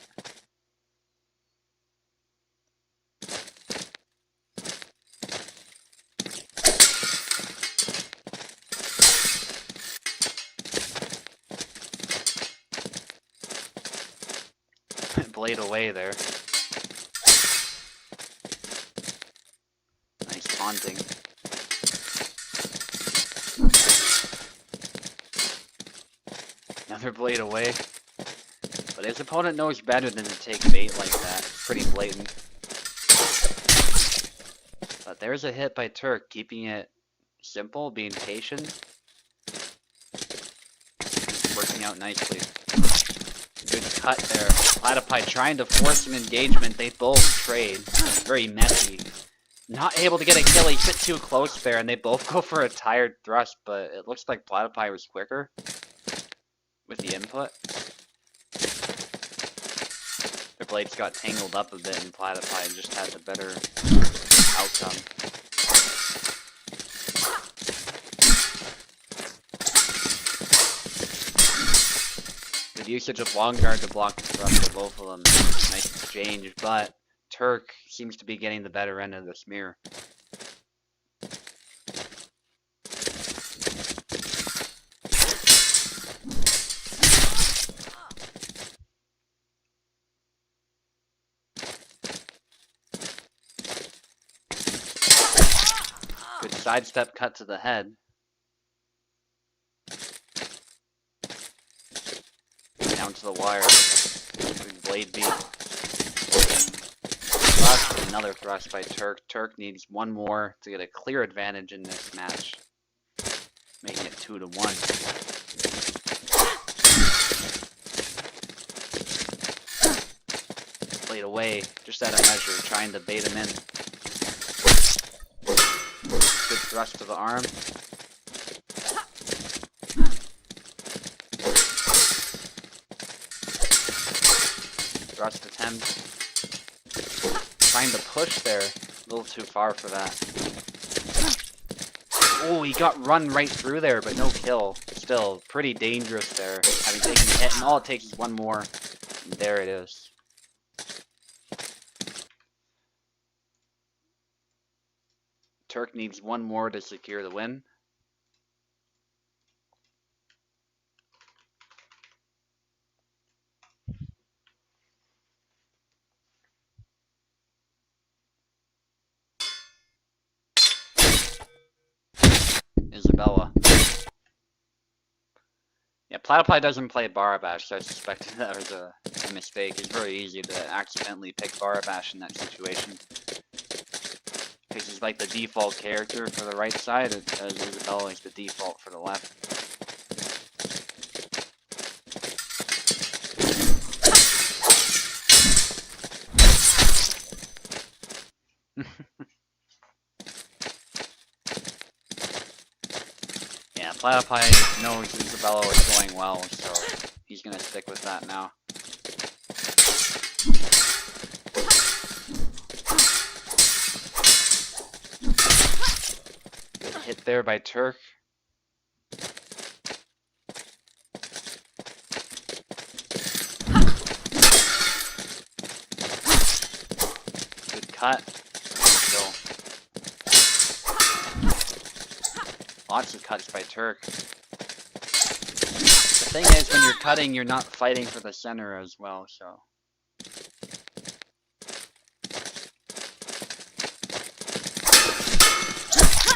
Blade away there. Nice taunting. Another blade away. But his opponent knows better than to take bait like that. Pretty blatant. But there's a hit by Turk, keeping it simple, being patient. Working out nicely. Good cut there. Platypi trying to force an engagement. They both trade. Very messy. Not able to get a kill. He's a bit too close there, and they both go for a tired thrust, but it looks like Platypi was quicker with the input. Their blades got tangled up a bit, and Platypi just had the better outcome. Good usage of long guard to block the thrust of both of them. Nice exchange, but Turk seems to be getting the better end of this mirror. Good sidestep cut to the head. Down to the wire. Good blade beat. Thrust, another thrust by Turk. Turk needs one more to get a clear advantage in this match, making it 2-1. Played away, just out of measure, trying to bait him in. Good thrust to the arm. Thrust attempt. Trying to push there. A little too far for that. Oh, he got run right through there, but no kill. Still, pretty dangerous there, having taken a hit, and all it takes is one more. And there it is. Turk needs one more to secure the win. Isabella. Yeah, Platypi doesn't play Barabash, so I suspected that was a mistake. It's very easy to accidentally pick Barabash in that situation. Because he's like the default character for the right side, as Isabella is the default for the left. Yeah, Platypi knows Isabella is going well, so he's gonna stick with that now. Good hit there by Turk. Good cut. Still. Lots of cuts by Turk. The thing is, when you're cutting, you're not fighting for the center as well, so.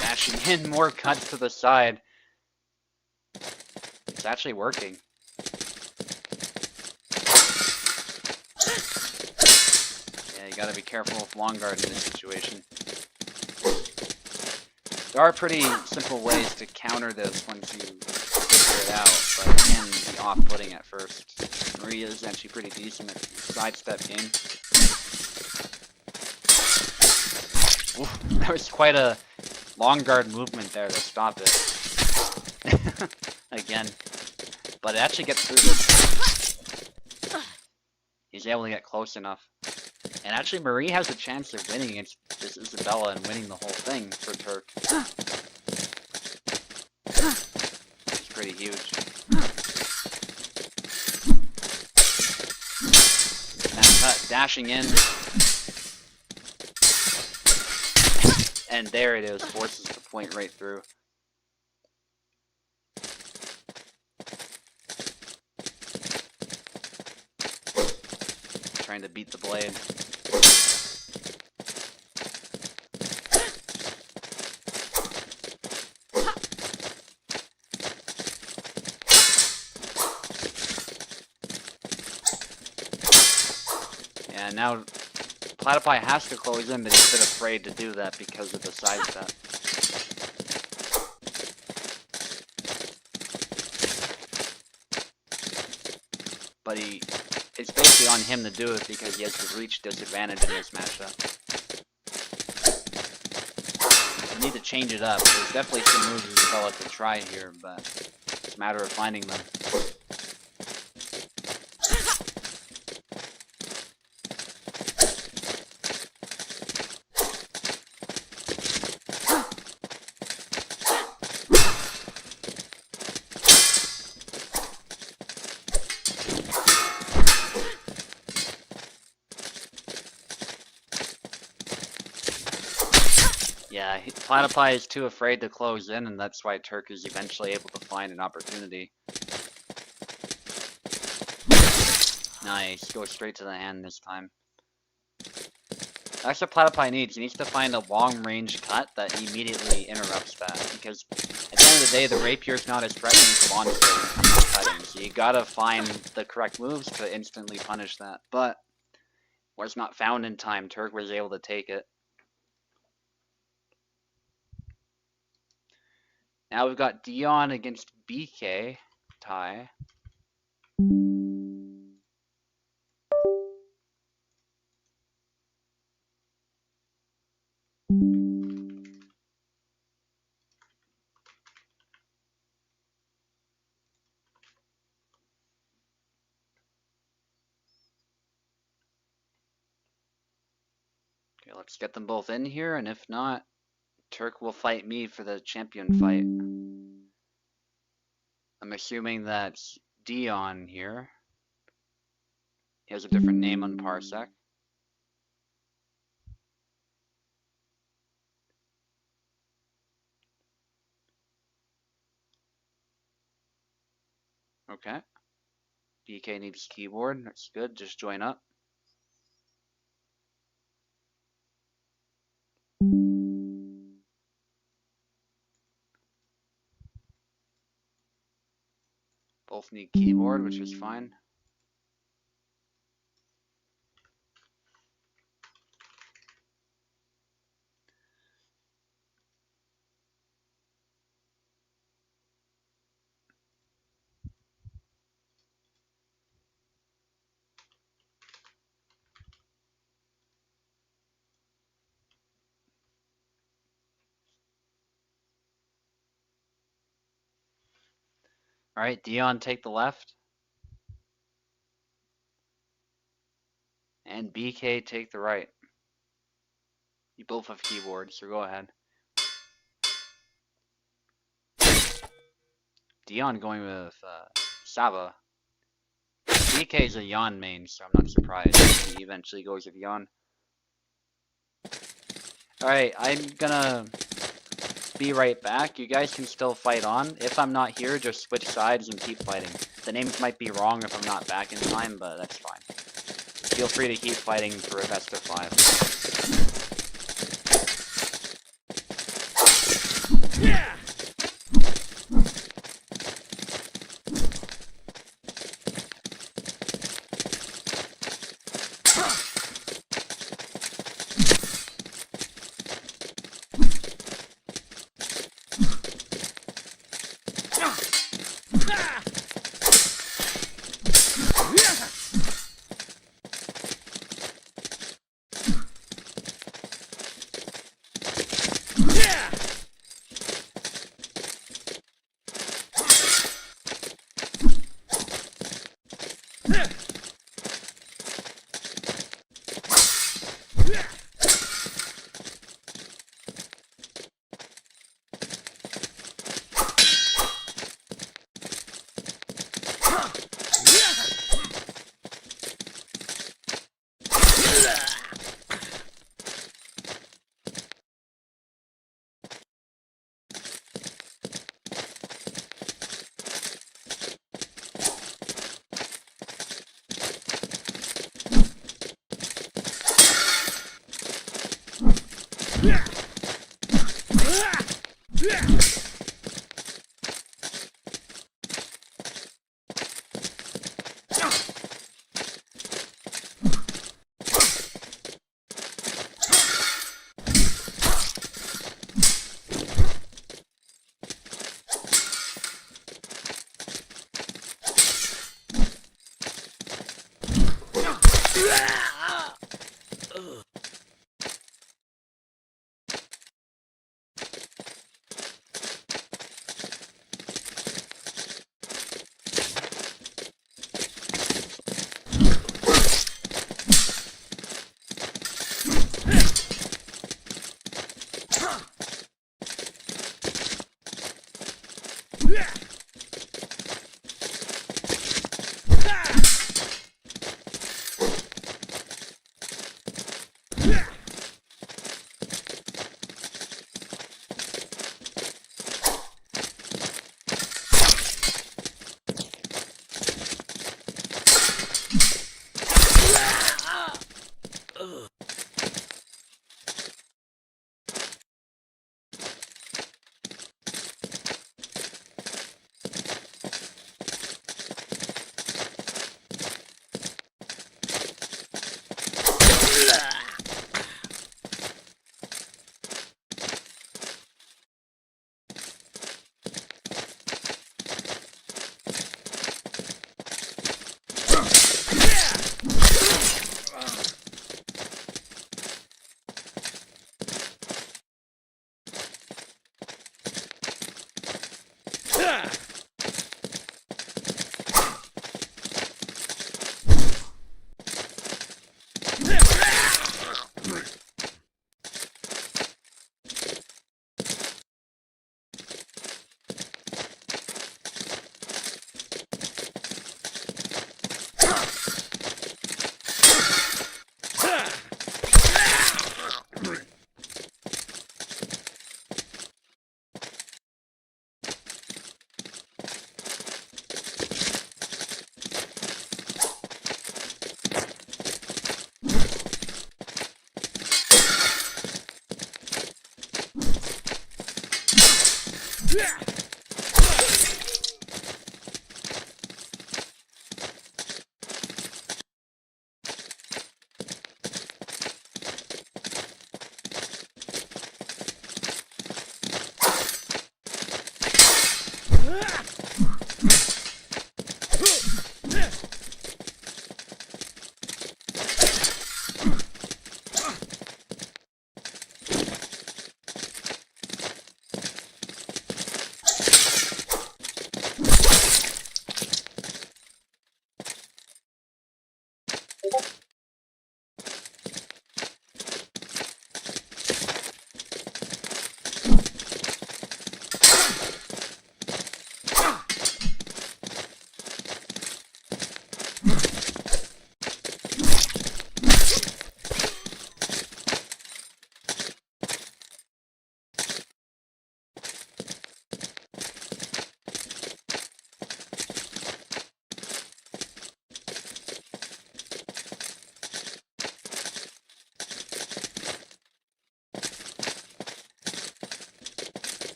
Dashing in, more cuts to the side. It's actually working. Yeah, you gotta be careful with long guard in this situation. There are pretty simple ways to counter this once you figure it out, but it can be off-putting at first. Maria is actually pretty decent at the sidestep game. Oof, there was quite a long guard movement there to stop it. Again. But it actually gets through this. He's able to get close enough. And actually, Marie has a chance of winning against this Isabella and winning the whole thing for Turk. It's pretty huge. Cut, dashing in. And there it is, forces the point right through. Trying to beat the blade. Yeah, now Platypi has to close in, but he's a bit afraid to do that because of the sidestep. But he it's basically on him to do it because he has the reach disadvantage in this matchup. We need to change it up. There's definitely some moves Isabella to try here, but it's a matter of finding them. Yeah, Platypi is too afraid to close in, and that's why Turk is eventually able to find an opportunity. Nice, go straight to the hand this time. That's what Platypi needs. He needs to find a long-range cut that immediately interrupts that, because at the end of the day, the Rapier's not as threatening to launch the cutting, so you gotta find the correct moves to instantly punish that. But was not found in time. Turk was able to take it. Now we've got Dion against BK. Tie. Okay, let's get them both in here, and if not, Turk will fight me for the champion fight. I'm assuming that's Dion here. He has a different name on Parsec. Okay. BK needs keyboard. That's good. Just join up. Both need keyboard, which is fine. Alright, Dion, take the left. And BK, take the right. You both have keyboards, so go ahead. Dion going with Sava. BK is a Yon main, so I'm not surprised he eventually goes with Yon. Alright, I'm gonna be right back. You guys can still fight on. If I'm not here, just switch sides and keep fighting. The names might be wrong if I'm not back in time, but that's fine. Feel free to keep fighting for a best of 5. Yeah!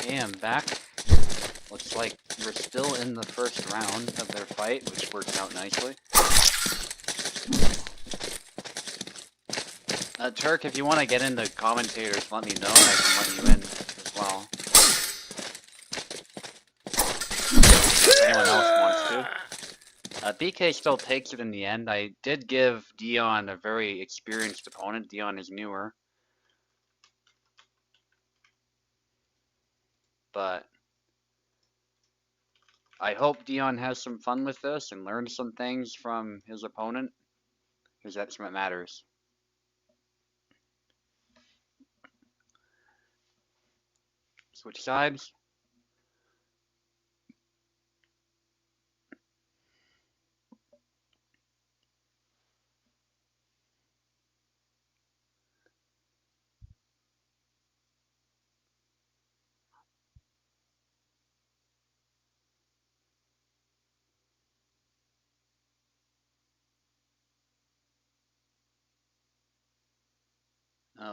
Okay, I'm back. Looks like we're still in the first round of their fight, which works out nicely. Turk, if you want to get into commentators, let me know and I can let you in as well. If anyone else wants to. BK still takes it in the end. I did give Dion a very experienced opponent. Dion is newer. But I hope Dion has some fun with this and learns some things from his opponent, because that's what matters. Switch sides.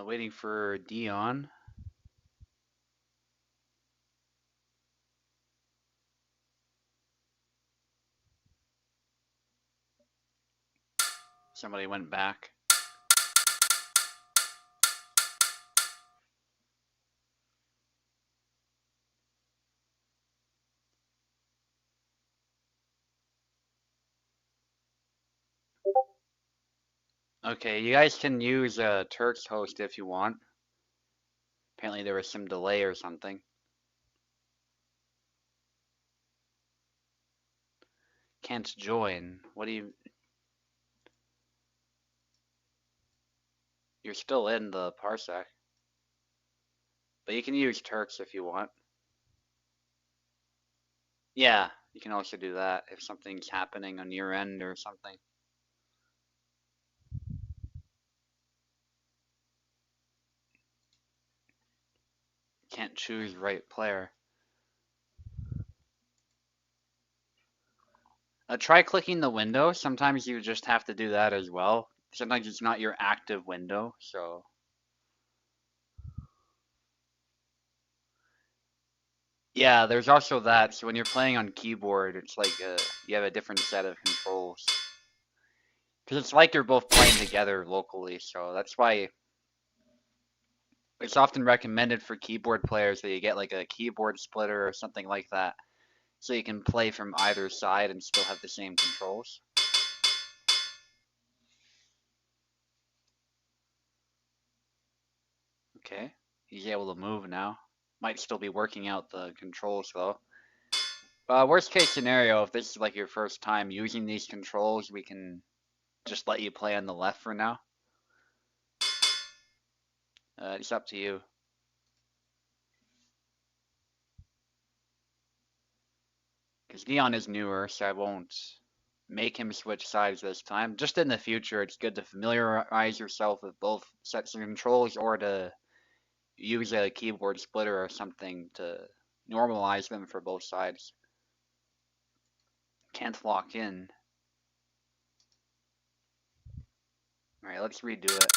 Waiting for Dion. Somebody went back. Okay, you guys can use Turk's host if you want. Apparently there was some delay or something. Can't join. What do you... You're still in the parsec. But you can use Turks if you want. Yeah, you can also do that if something's happening on your end or something. Can't choose right player. Try clicking the window. Sometimes you just have to do that as well. Sometimes it's not your active window, so. Yeah, there's also that. So when you're playing on keyboard, it's like you have a different set of controls. Because it's like you're both playing together locally, so that's why it's often recommended for keyboard players that you get like a keyboard splitter or something like that, so you can play from either side and still have the same controls. Okay, he's able to move now. Might still be working out the controls though. Worst case scenario, if this is like your first time using these controls, we can just let you play on the left for now. It's up to you. Because Dion is newer, so I won't make him switch sides this time. Just in the future, it's good to familiarize yourself with both sets of controls or to use a keyboard splitter or something to normalize them for both sides. Can't lock in. Alright, let's redo it.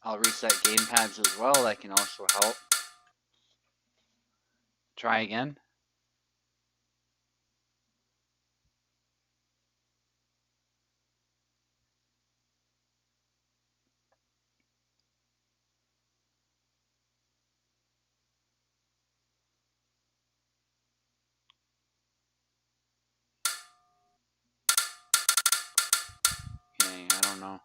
I'll reset gamepads as well, that can also help. Try again. Okay, I don't know.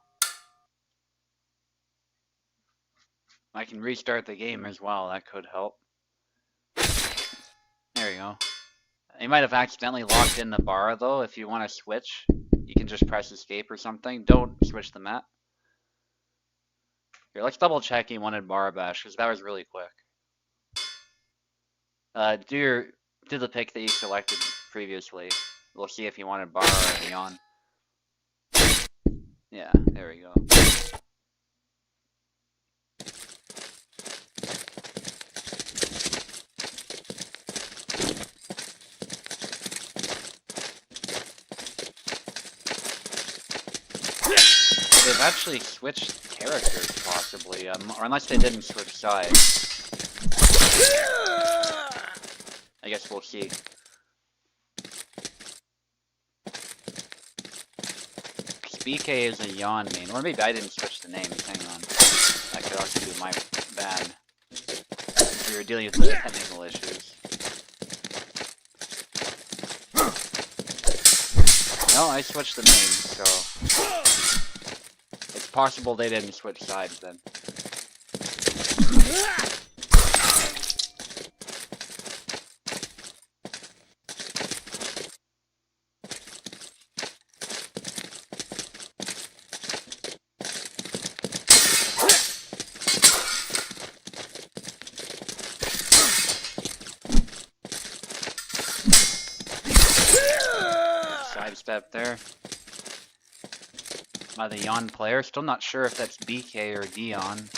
I can restart the game as well, that could help. There you go. You might have accidentally locked in the bar though. If you want to switch, you can just press escape or something. Don't switch the map. Here, let's double check he wanted bar bash, because that was really quick. Do the pick that you selected previously. We'll see if you wanted bar or neon. Yeah, there we go. They've actually switched characters, possibly, or unless they didn't switch sides. I guess we'll see. BK is a yawn main, or maybe I didn't switch the names, hang on. That could also be my bad. We were dealing with the technical issues. No, I switched the names, so it's possible they didn't switch sides then. Sidestep there by the Yon player. Still not sure if that's BK or Dion.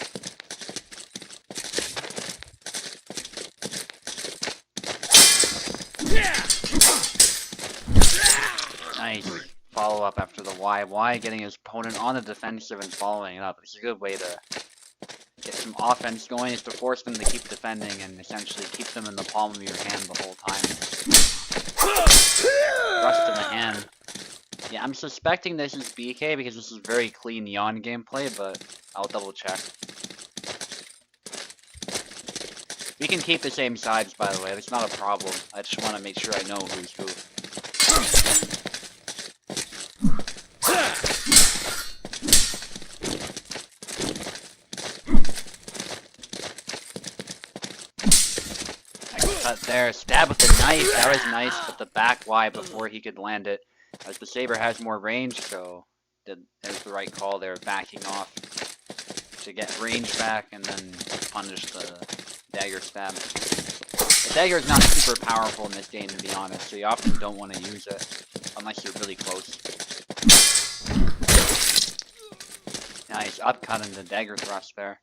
Nice follow up after the Y, getting his opponent on the defensive and following it up. It's a good way to get some offense going, is to force them to keep defending and essentially keep them in the palm of your hand the whole time. Thrust in the hand. Yeah, I'm suspecting this is BK because this is very clean Yon gameplay, but I'll double check. We can keep the same sides, by the way, that's not a problem. I just want to make sure I know who's who. Nice cut there, stab with the knife, that was nice, but the back Y before he could land it. As the saber has more range, so it was the right call there, backing off to get range back and then punish the dagger stab. The dagger is not super powerful in this game, to be honest, so you often don't want to use it unless you're really close. Nice upcut into dagger thrust there.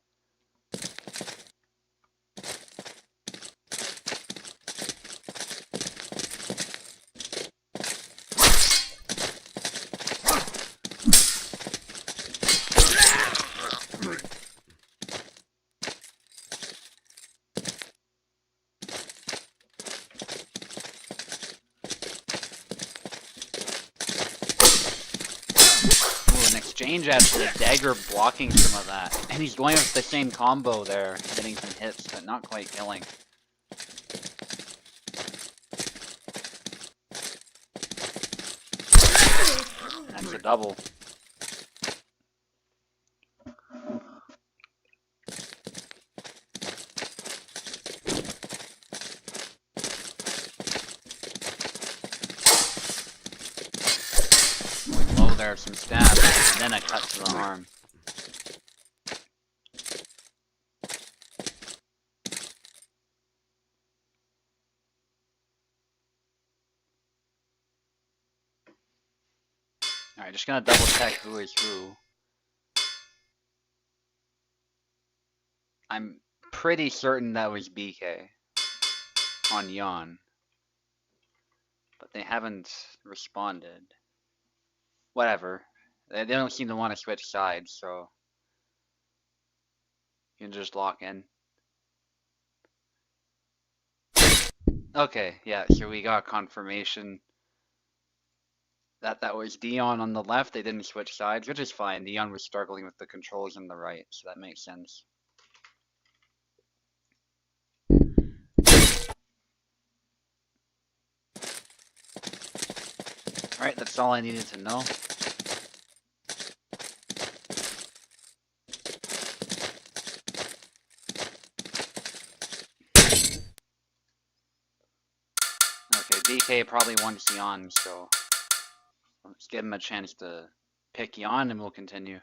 Exchange after the dagger blocking some of that. And he's going with the same combo there, getting some hits, but not quite killing. That's a double. Low there, some stabs, and then a cut to the arm. Alright, just gonna double check who is who. I'm pretty certain that was BK on Jan, but they haven't responded. Whatever. They don't seem to want to switch sides, so you can just lock in. Okay, yeah, so we got confirmation that that was Dion on the left. They didn't switch sides, which is fine. Dion was struggling with the controls on the right, so that makes sense. Alright, that's all I needed to know. Okay, BK probably wants Jan, so let's give him a chance to pick Jan and we'll continue.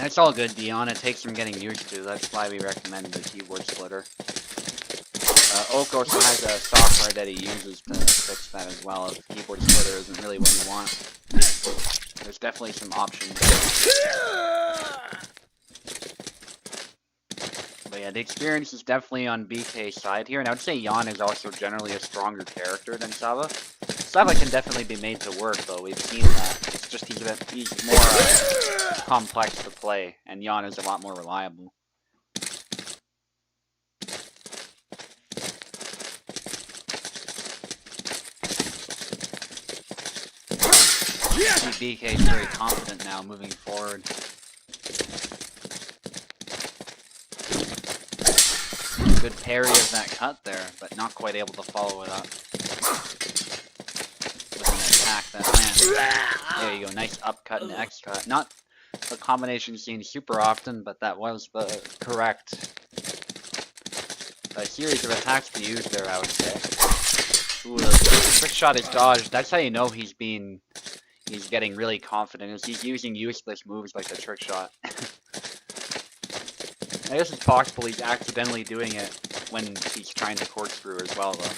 That's all good, Dion. It takes some getting used to. That's why we recommend the keyboard splitter. Oak also has a software that he uses to fix that as well. If keyboard splitter isn't really what you want, there's definitely some options. But yeah, the experience is definitely on BK's side here, and I would say Jan is also generally a stronger character than Saba. Saba can definitely be made to work, though. We've seen that. It's just he's more complex to play, and Jan is a lot more reliable. BK is very confident now moving forward. Good parry of that cut there, but not quite able to follow it up with an attack that lands. There you go, nice upcut and X cut. Not a combination seen super often, but that was the correct series of attacks to use there, I would say. Ooh, the trick shot is dodged. That's how you know he's getting really confident, is he's using useless moves like the trick shot. I guess it's possible he's accidentally doing it when he's trying to corkscrew as well, though.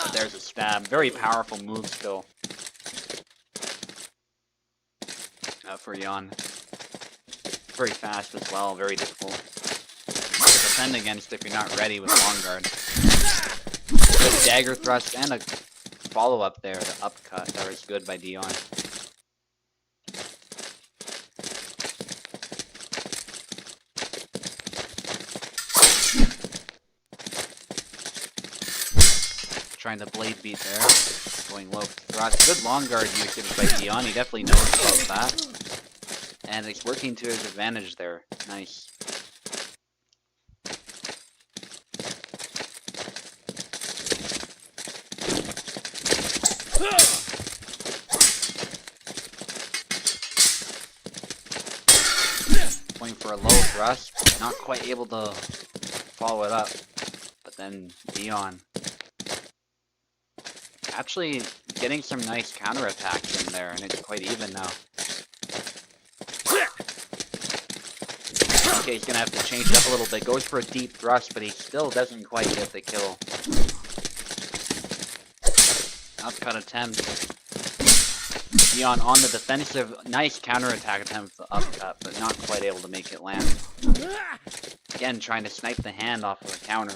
But there's a stab. Very powerful move still. For Jan. Very fast as well, very difficult to defend against if you're not ready with long guard. Good dagger thrust and a follow-up there, the upcut. That was good by Dion. trying to blade beat there. Going low thrust. Good long guard usage by Dion. He definitely knows about that. And it's working to his advantage there. Nice. Going for a low thrust. Not quite able to follow it up. But then Dion actually getting some nice counterattacks in there, and it's quite even now. Okay, he's gonna have to change it up a little bit. Goes for a deep thrust, but he still doesn't quite get the kill. Upcut attempt. Dion on the defensive. Nice counterattack attempt for upcut, but not quite able to make it land. Again, trying to snipe the hand off of a counter.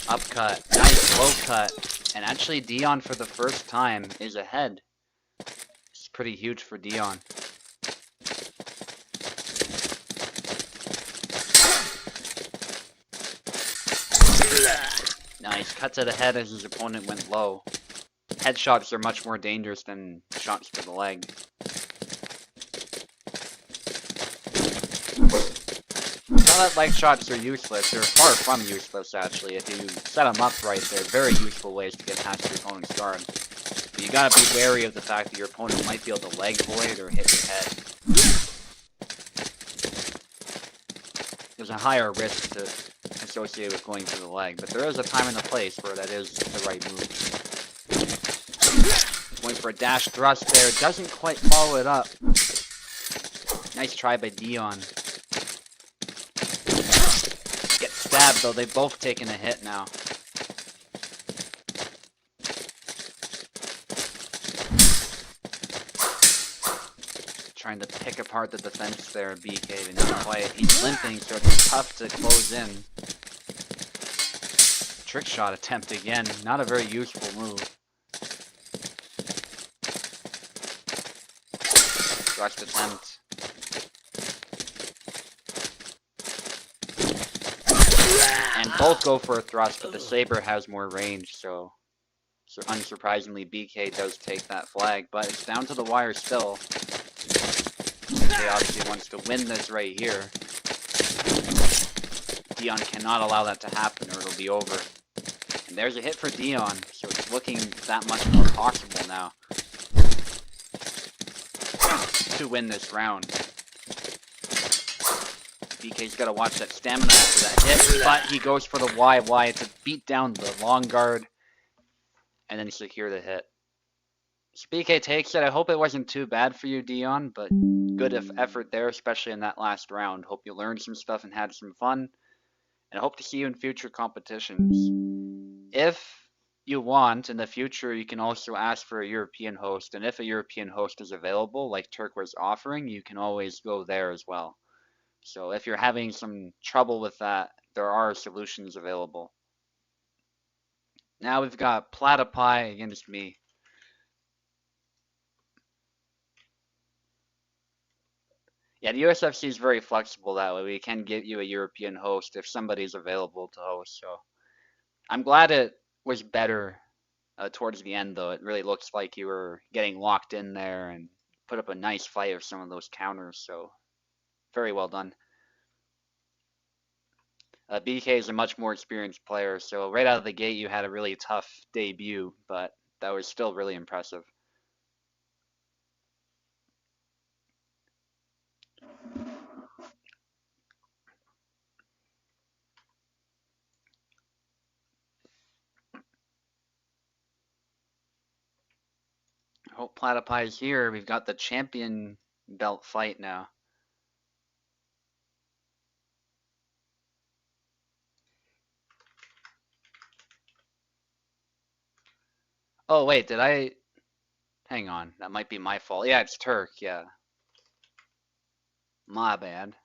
Upcut. Nice low cut. And actually, Dion for the first time is ahead. It's pretty huge for Dion. Nice. Cuts it ahead as his opponent went low. Headshots are much more dangerous than shots to the leg. Not that leg shots are useless. They're far from useless, actually. If you set them up right, they're very useful ways to get past your opponent's guard. But you gotta be wary of the fact that your opponent might be able to leg void or hit your head. There's a higher risk associated with going for the leg, but there is a time and a place where that is the right move. Going for a dash thrust there, doesn't quite follow it up. Nice try by Dion. Get stabbed though, they've both taken a hit now. Trying to pick apart the defense there, BK, but not quite. He's limping, so it's tough to close in. Trick shot attempt again, not a very useful move. Thrust attempt. And both go for a thrust, but the Saber has more range, so unsurprisingly BK does take that flag, but it's down to the wire still. BK obviously wants to win this right here. Dion cannot allow that to happen or it'll be over. And there's a hit for Dion, so it's looking that much more possible now to win this round. BK's got to watch that stamina after that hit, but he goes for the YY to beat down the long guard and then secure the hit. So BK takes it. I hope it wasn't too bad for you, Dion, but good effort there, especially in that last round. Hope you learned some stuff and had some fun, and I hope to see you in future competitions. If you want, in the future, you can also ask for a European host, and if a European host is available, like Turk was offering, you can always go there as well. So if you're having some trouble with that, there are solutions available. Now we've got PlatyPie against me. Yeah, the USFC is very flexible that way. We can give you a European host if somebody's available to host. So I'm glad it was better towards the end, though. It really looks like you were getting locked in there and put up a nice fight with some of those counters. So very well done. BK is a much more experienced player, so right out of the gate you had a really tough debut, but that was still really impressive. Hope PlatyPie is here. We've got the champion belt fight now. Oh wait, did I? Hang on, that might be my fault. Yeah, it's Turk. Yeah, my bad.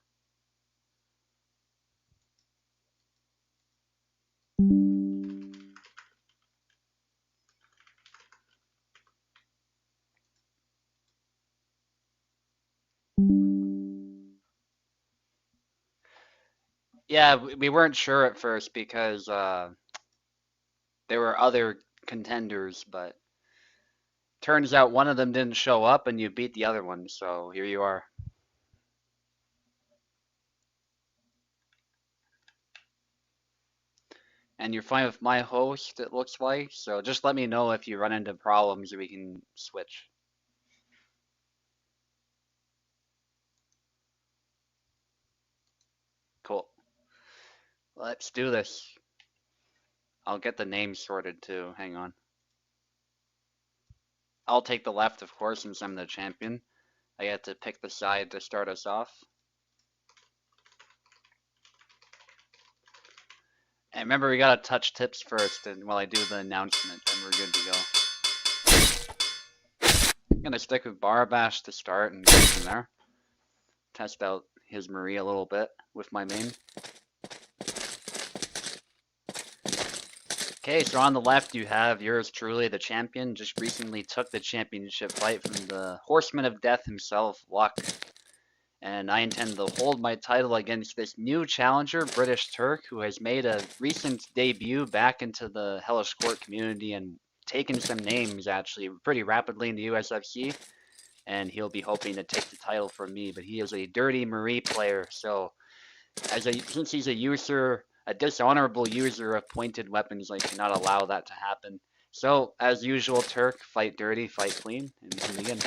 Yeah, we weren't sure at first because there were other contenders, but turns out one of them didn't show up and you beat the other one, so here you are. And you're fine with my host, it looks like, so just let me know if you run into problems or we can switch. Cool. Let's do this. I'll get the names sorted too. Hang on. I'll take the left, of course, since I'm the champion. I get to pick the side to start us off. And remember, we gotta touch tips first, and while I do the announcement, then we're good to go. I'm gonna stick with Barbash to start and go from there. Test out his Marie a little bit with my main. Okay, so on the left you have yours truly, the champion. Just recently took the championship fight from the Horseman of Death himself, Luck. And I intend to hold my title against this new challenger, British Turk, who has made a recent debut back into the Hellish Quart community and taken some names actually pretty rapidly in the USFC. And he'll be hoping to take the title from me, but he is a dirty Marie player, so since he's a dishonorable user of pointed weapons, I cannot allow that to happen. So, as usual, Turk, fight dirty, fight clean, and we can begin.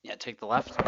Yeah, take the left.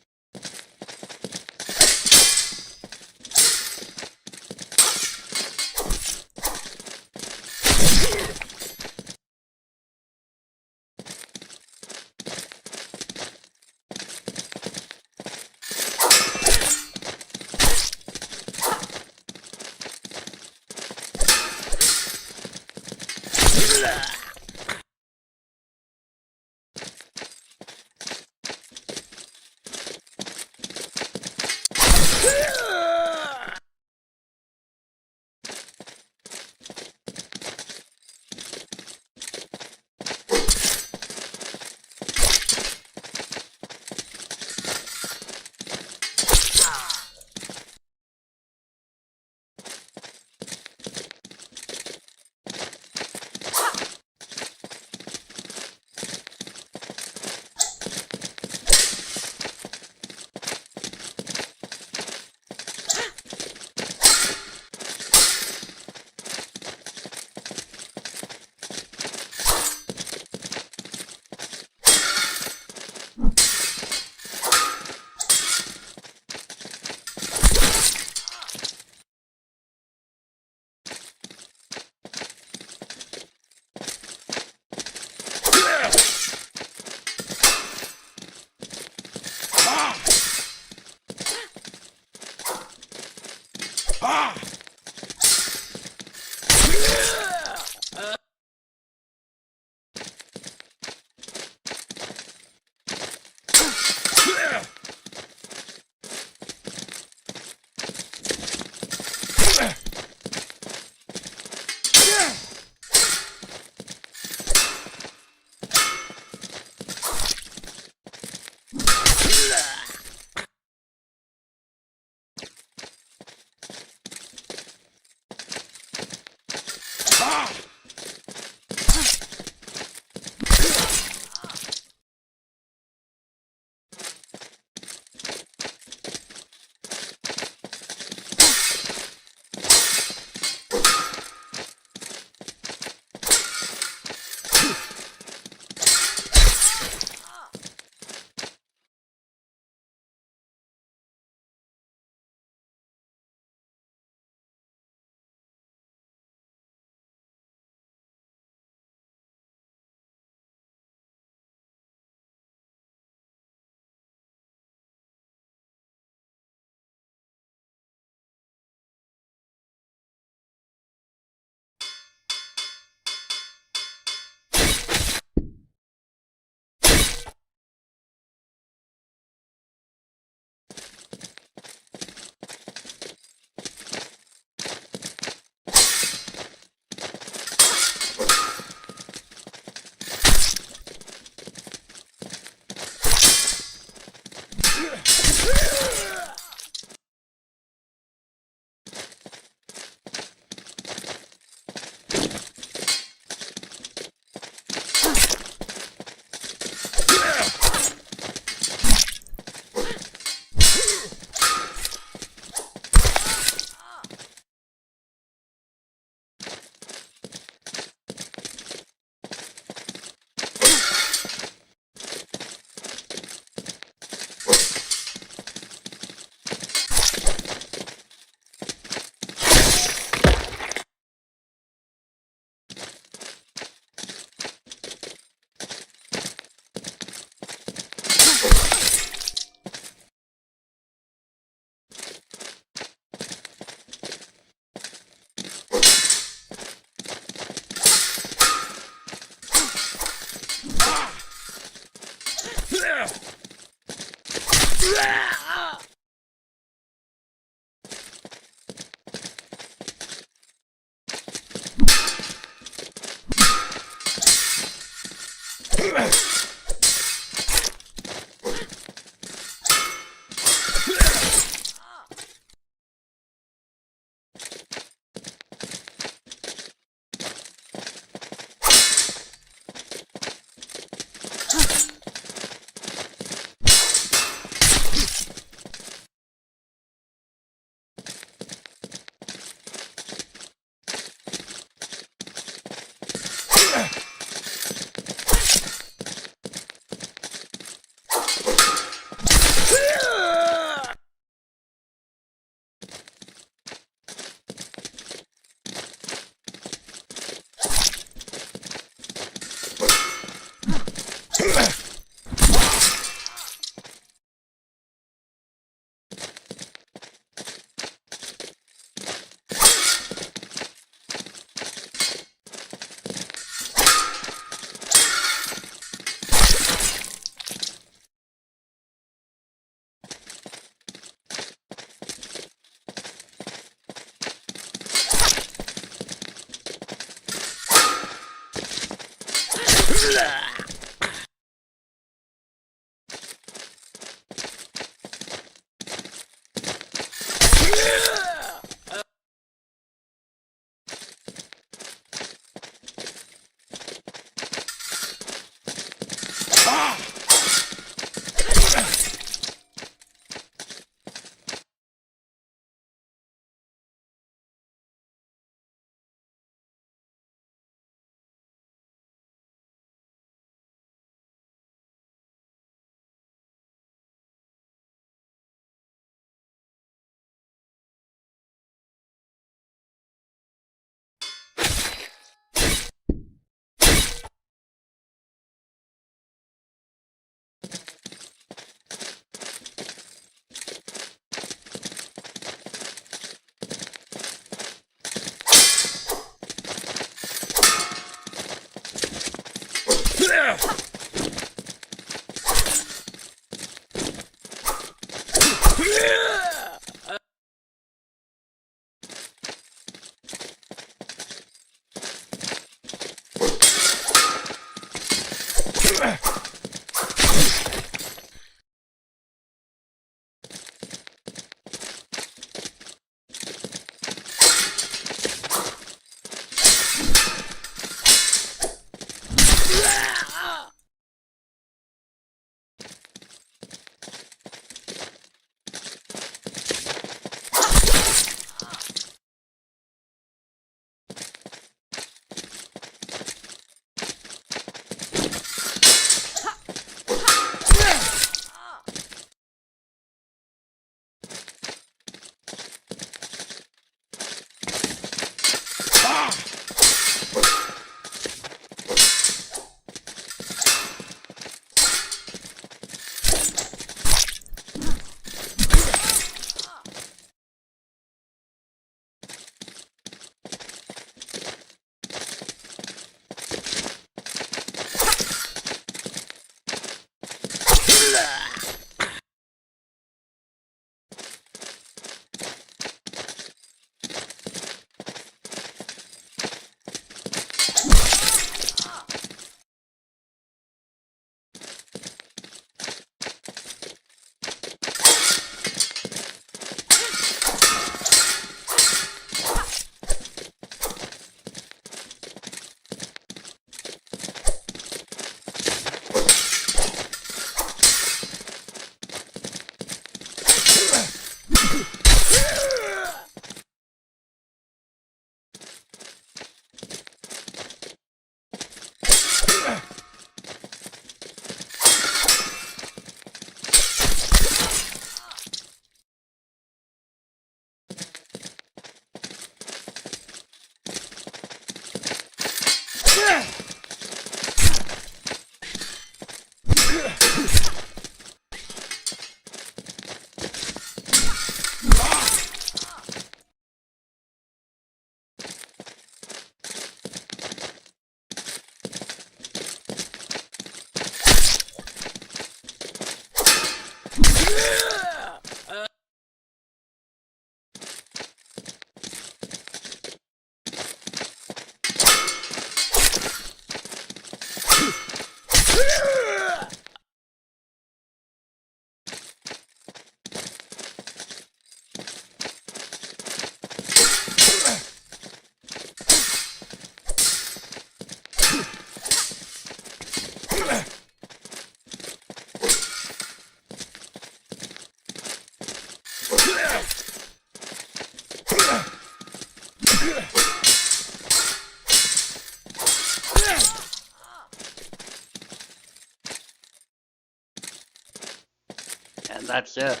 That's it.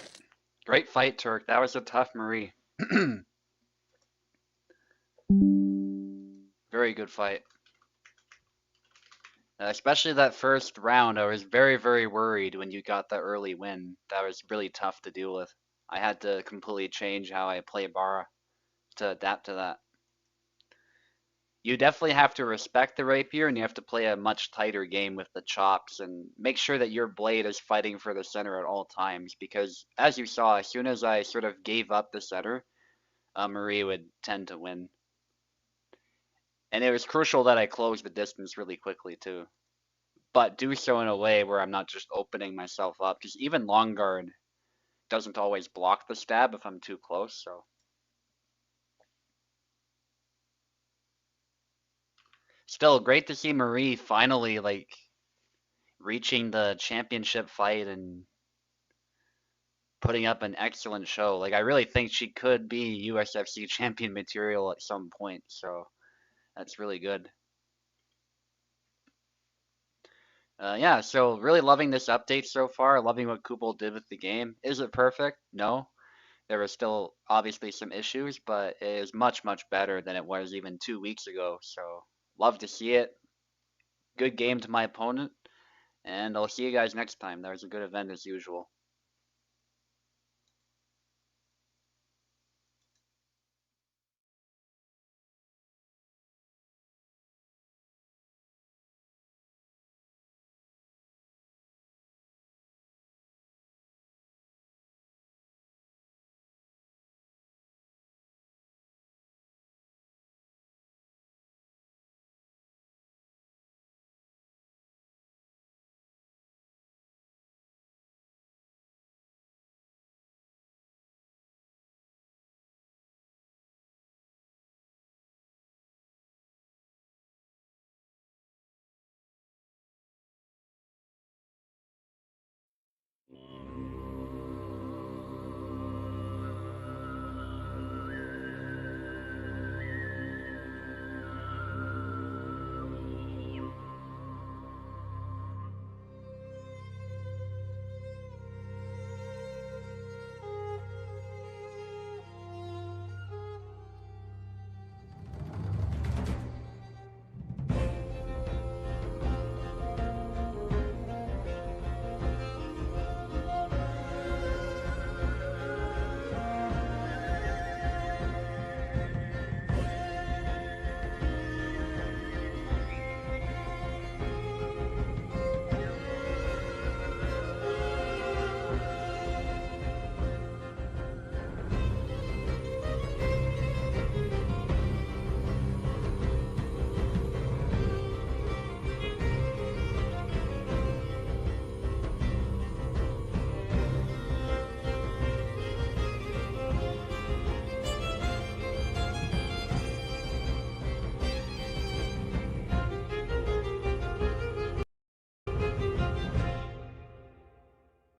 Great fight, Turk. That was a tough Marie. Very good fight. Especially that first round, I was very, very worried when you got the early win. That was really tough to deal with. I had to completely change how I play Bara to adapt to that. You definitely have to respect the rapier and you have to play a much tighter game with the chops and make sure that your blade is fighting for the center at all times because as you saw, as soon as I sort of gave up the center, Marie would tend to win. And it was crucial that I close the distance really quickly too. But do so in a way where I'm not just opening myself up because even long guard doesn't always block the stab if I'm too close, so still great to see Marie finally like reaching the championship fight and putting up an excellent show. Like I really think she could be USFC champion material at some point, so that's really good. Yeah, so really loving this update so far. Loving what Kupol did with the game. Is it perfect? No. There were still obviously some issues, but it is much, much better than it was even 2 weeks ago. So love to see it. Good game to my opponent, and I'll see you guys next time. That was a good event as usual.